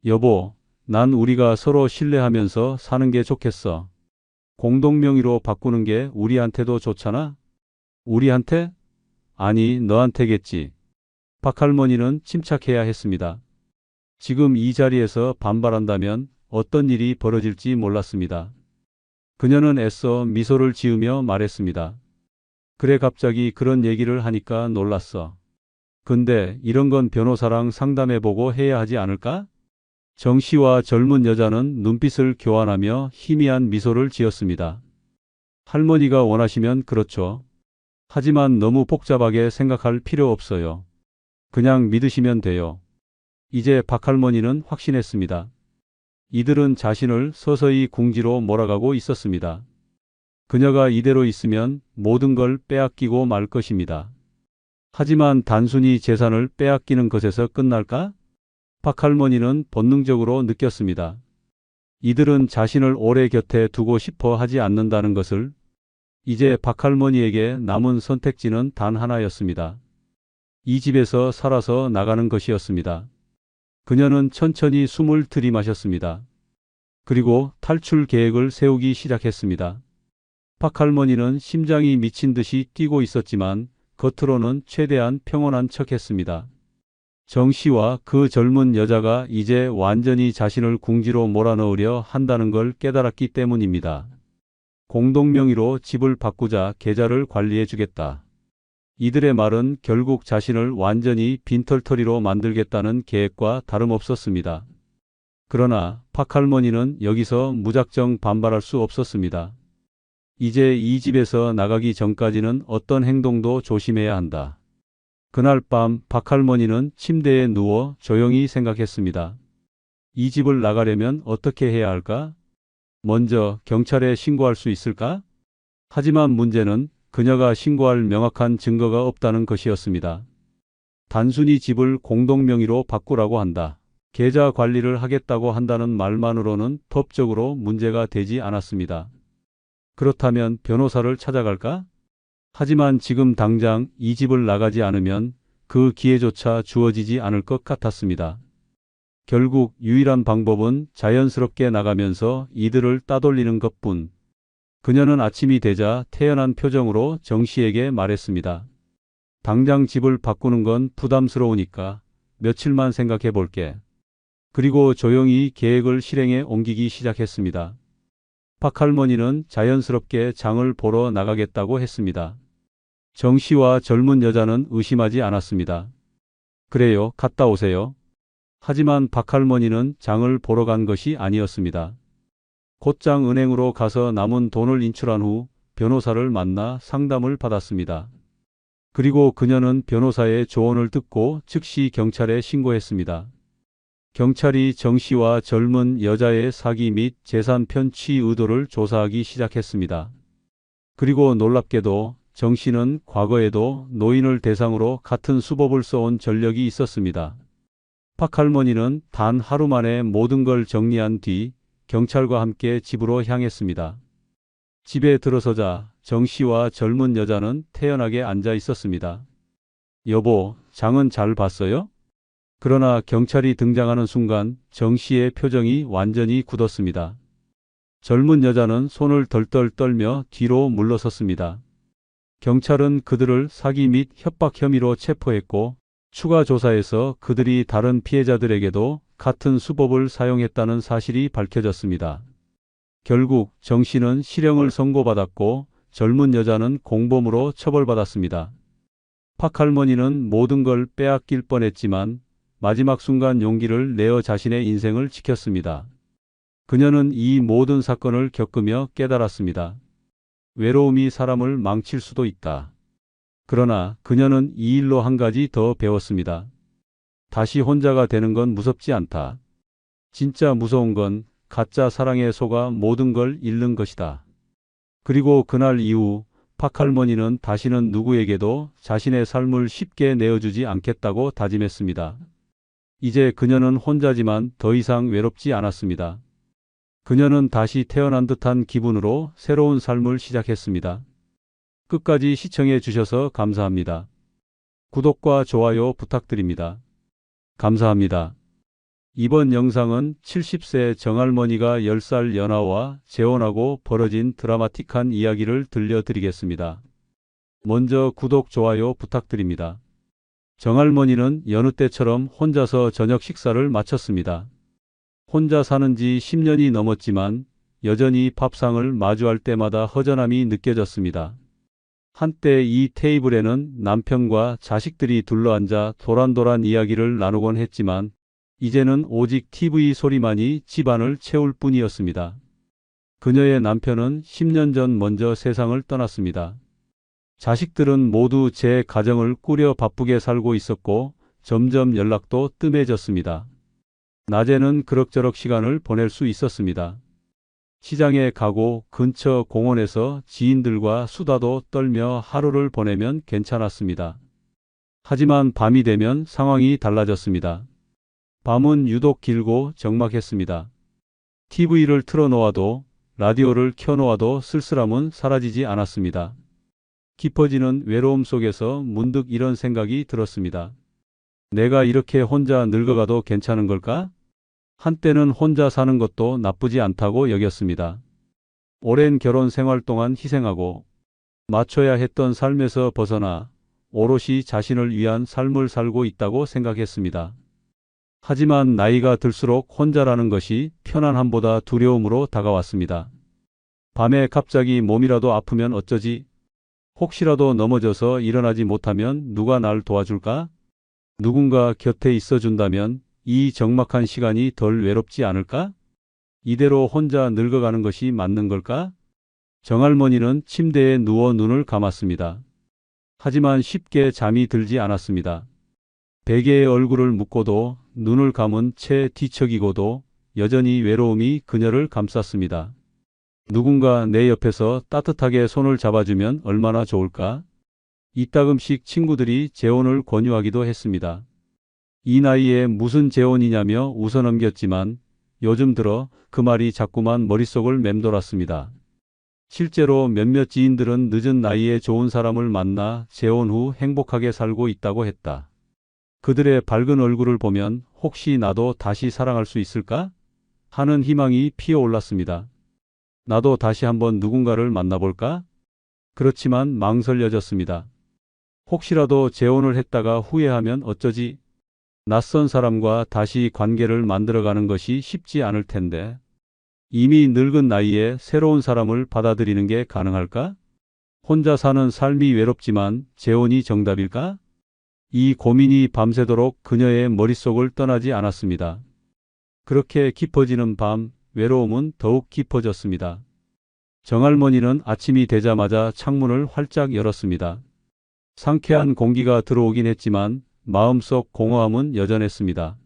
여보, 난 우리가 서로 신뢰하면서 사는 게 좋겠어. 공동명의로 바꾸는 게 우리한테도 좋잖아? 우리한테? 아니, 너한테겠지. 박할머니는 침착해야 했습니다. 지금 이 자리에서 반발한다면 어떤 일이 벌어질지 몰랐습니다. 그녀는 애써 미소를 지으며 말했습니다. 그래, 갑자기 그런 얘기를 하니까 놀랐어. 근데 이런 건 변호사랑 상담해보고 해야 하지 않을까? 정 씨와 젊은 여자는 눈빛을 교환하며 희미한 미소를 지었습니다. 할머니가 원하시면 그렇죠. 하지만 너무 복잡하게 생각할 필요 없어요. 그냥 믿으시면 돼요. 이제 박할머니는 확신했습니다. 이들은 자신을 서서히 궁지로 몰아가고 있었습니다. 그녀가 이대로 있으면 모든 걸 빼앗기고 말 것입니다. 하지만 단순히 재산을 빼앗기는 것에서 끝날까? 박할머니는 본능적으로 느꼈습니다. 이들은 자신을 오래 곁에 두고 싶어 하지 않는다는 것을. 이제 박할머니에게 남은 선택지는 단 하나였습니다. 이 집에서 살아서 나가는 것이었습니다. 그녀는 천천히 숨을 들이마셨습니다. 그리고 탈출 계획을 세우기 시작했습니다. 박할머니는 심장이 미친 듯이 뛰고 있었지만 겉으로는 최대한 평온한 척했습니다. 정 씨와 그 젊은 여자가 이제 완전히 자신을 궁지로 몰아넣으려 한다는 걸 깨달았기 때문입니다. 공동명의로 집을 바꾸자 계좌를 관리해 주겠다. 이들의 말은 결국 자신을 완전히 빈털터리로 만들겠다는 계획과 다름없었습니다. 그러나 박할머니는 여기서 무작정 반발할 수 없었습니다. 이제 이 집에서 나가기 전까지는 어떤 행동도 조심해야 한다. 그날 밤 박할머니는 침대에 누워 조용히 생각했습니다. 이 집을 나가려면 어떻게 해야 할까? 먼저 경찰에 신고할 수 있을까? 하지만 문제는 그녀가 신고할 명확한 증거가 없다는 것이었습니다. 단순히 집을 공동명의로 바꾸라고 한다. 계좌 관리를 하겠다고 한다는 말만으로는 법적으로 문제가 되지 않았습니다. 그렇다면 변호사를 찾아갈까? 하지만 지금 당장 이 집을 나가지 않으면 그 기회조차 주어지지 않을 것 같았습니다. 결국 유일한 방법은 자연스럽게 나가면서 이들을 따돌리는 것뿐. 그녀는 아침이 되자 태연한 표정으로 정 씨에게 말했습니다. 당장 집을 바꾸는 건 부담스러우니까 며칠만 생각해 볼게. 그리고 조용히 계획을 실행에 옮기기 시작했습니다. 박할머니는 자연스럽게 장을 보러 나가겠다고 했습니다. 정 씨와 젊은 여자는 의심하지 않았습니다. 그래요, 갔다 오세요. 하지만 박할머니는 장을 보러 간 것이 아니었습니다. 곧장 은행으로 가서 남은 돈을 인출한 후 변호사를 만나 상담을 받았습니다. 그리고 그녀는 변호사의 조언을 듣고 즉시 경찰에 신고했습니다. 경찰이 정 씨와 젊은 여자의 사기 및 재산 편취 의도를 조사하기 시작했습니다. 그리고 놀랍게도 정 씨는 과거에도 노인을 대상으로 같은 수법을 써온 전력이 있었습니다. 박할머니는 단 하루 만에 모든 걸 정리한 뒤 경찰과 함께 집으로 향했습니다. 집에 들어서자 정 씨와 젊은 여자는 태연하게 앉아 있었습니다. 여보, 장은 잘 봤어요? 그러나 경찰이 등장하는 순간 정 씨의 표정이 완전히 굳었습니다. 젊은 여자는 손을 덜덜 떨며 뒤로 물러섰습니다. 경찰은 그들을 사기 및 협박 혐의로 체포했고 추가 조사에서 그들이 다른 피해자들에게도 같은 수법을 사용했다는 사실이 밝혀졌습니다. 결국 정 씨는 실형을 선고받았고 젊은 여자는 공범으로 처벌받았습니다. 박할머니는 모든 걸 빼앗길 뻔했지만 마지막 순간 용기를 내어 자신의 인생을 지켰습니다. 그녀는 이 모든 사건을 겪으며 깨달았습니다. 외로움이 사람을 망칠 수도 있다. 그러나 그녀는 이 일로 한 가지 더 배웠습니다. 다시 혼자가 되는 건 무섭지 않다. 진짜 무서운 건 가짜 사랑에 속아 모든 걸 잃는 것이다. 그리고 그날 이후 박할머니는 다시는 누구에게도 자신의 삶을 쉽게 내어주지 않겠다고 다짐했습니다. 이제 그녀는 혼자지만 더 이상 외롭지 않았습니다. 그녀는 다시 태어난 듯한 기분으로 새로운 삶을 시작했습니다. 끝까지 시청해 주셔서 감사합니다. 구독과 좋아요 부탁드립니다. 감사합니다. 이번 영상은 70세 정할머니가 10살 연하와 재혼하고 벌어진 드라마틱한 이야기를 들려드리겠습니다. 먼저 구독, 좋아요 부탁드립니다. 정할머니는 여느 때처럼 혼자서 저녁 식사를 마쳤습니다. 혼자 사는 지 10년이 넘었지만 여전히 밥상을 마주할 때마다 허전함이 느껴졌습니다. 한때 이 테이블에는 남편과 자식들이 둘러앉아 도란도란 이야기를 나누곤 했지만 이제는 오직 TV 소리만이 집안을 채울 뿐이었습니다. 그녀의 남편은 10년 전 먼저 세상을 떠났습니다. 자식들은 모두 제 가정을 꾸려 바쁘게 살고 있었고 점점 연락도 뜸해졌습니다. 낮에는 그럭저럭 시간을 보낼 수 있었습니다. 시장에 가고 근처 공원에서 지인들과 수다도 떨며 하루를 보내면 괜찮았습니다. 하지만 밤이 되면 상황이 달라졌습니다. 밤은 유독 길고 적막했습니다. TV를 틀어놓아도 라디오를 켜놓아도 쓸쓸함은 사라지지 않았습니다. 깊어지는 외로움 속에서 문득 이런 생각이 들었습니다. 내가 이렇게 혼자 늙어가도 괜찮은 걸까? 한때는 혼자 사는 것도 나쁘지 않다고 여겼습니다. 오랜 결혼 생활 동안 희생하고 맞춰야 했던 삶에서 벗어나 오롯이 자신을 위한 삶을 살고 있다고 생각했습니다. 하지만 나이가 들수록 혼자라는 것이 편안함보다 두려움으로 다가왔습니다. 밤에 갑자기 몸이라도 아프면 어쩌지? 혹시라도 넘어져서 일어나지 못하면 누가 날 도와줄까? 누군가 곁에 있어준다면 이 적막한 시간이 덜 외롭지 않을까? 이대로 혼자 늙어가는 것이 맞는 걸까? 정할머니는 침대에 누워 눈을 감았습니다. 하지만 쉽게 잠이 들지 않았습니다. 베개에 얼굴을 묻고도 눈을 감은 채 뒤척이고도 여전히 외로움이 그녀를 감쌌습니다. 누군가 내 옆에서 따뜻하게 손을 잡아주면 얼마나 좋을까? 이따금씩 친구들이 재혼을 권유하기도 했습니다. 이 나이에 무슨 재혼이냐며 웃어넘겼지만 요즘 들어 그 말이 자꾸만 머릿속을 맴돌았습니다. 실제로 몇몇 지인들은 늦은 나이에 좋은 사람을 만나 재혼 후 행복하게 살고 있다고 했다. 그들의 밝은 얼굴을 보면 혹시 나도 다시 사랑할 수 있을까? 하는 희망이 피어올랐습니다. 나도 다시 한번 누군가를 만나볼까? 그렇지만 망설여졌습니다. 혹시라도 재혼을 했다가 후회하면 어쩌지? 낯선 사람과 다시 관계를 만들어가는 것이 쉽지 않을 텐데. 이미 늙은 나이에 새로운 사람을 받아들이는 게 가능할까? 혼자 사는 삶이 외롭지만 재혼이 정답일까? 이 고민이 밤새도록 그녀의 머릿속을 떠나지 않았습니다. 그렇게 깊어지는 밤, 외로움은 더욱 깊어졌습니다. 정할머니는 아침이 되자마자 창문을 활짝 열었습니다. 상쾌한 공기가 들어오긴 했지만 마음속 공허함은 여전했습니다.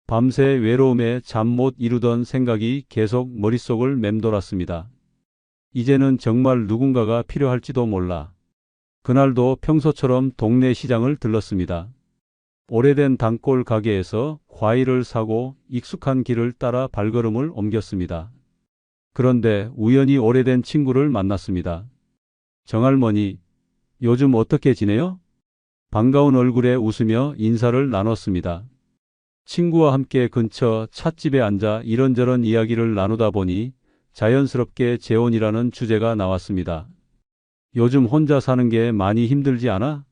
밤새 외로움에 잠 못 이루던 생각이 계속 머릿속을 맴돌았습니다. 이제는 정말 누군가가 필요할지도 몰라. 그날도 평소처럼 동네 시장을 들렀습니다. 오래된 단골 가게에서 과일을 사고 익숙한 길을 따라 발걸음을 옮겼습니다. 그런데 우연히 오래된 친구를 만났습니다. 정할머니, 요즘 어떻게 지내요? 반가운 얼굴에 웃으며 인사를 나눴습니다. 친구와 함께 근처 찻집에 앉아 이런저런 이야기를 나누다 보니 자연스럽게 재혼이라는 주제가 나왔습니다. 요즘 혼자 사는 게 많이 힘들지 않아?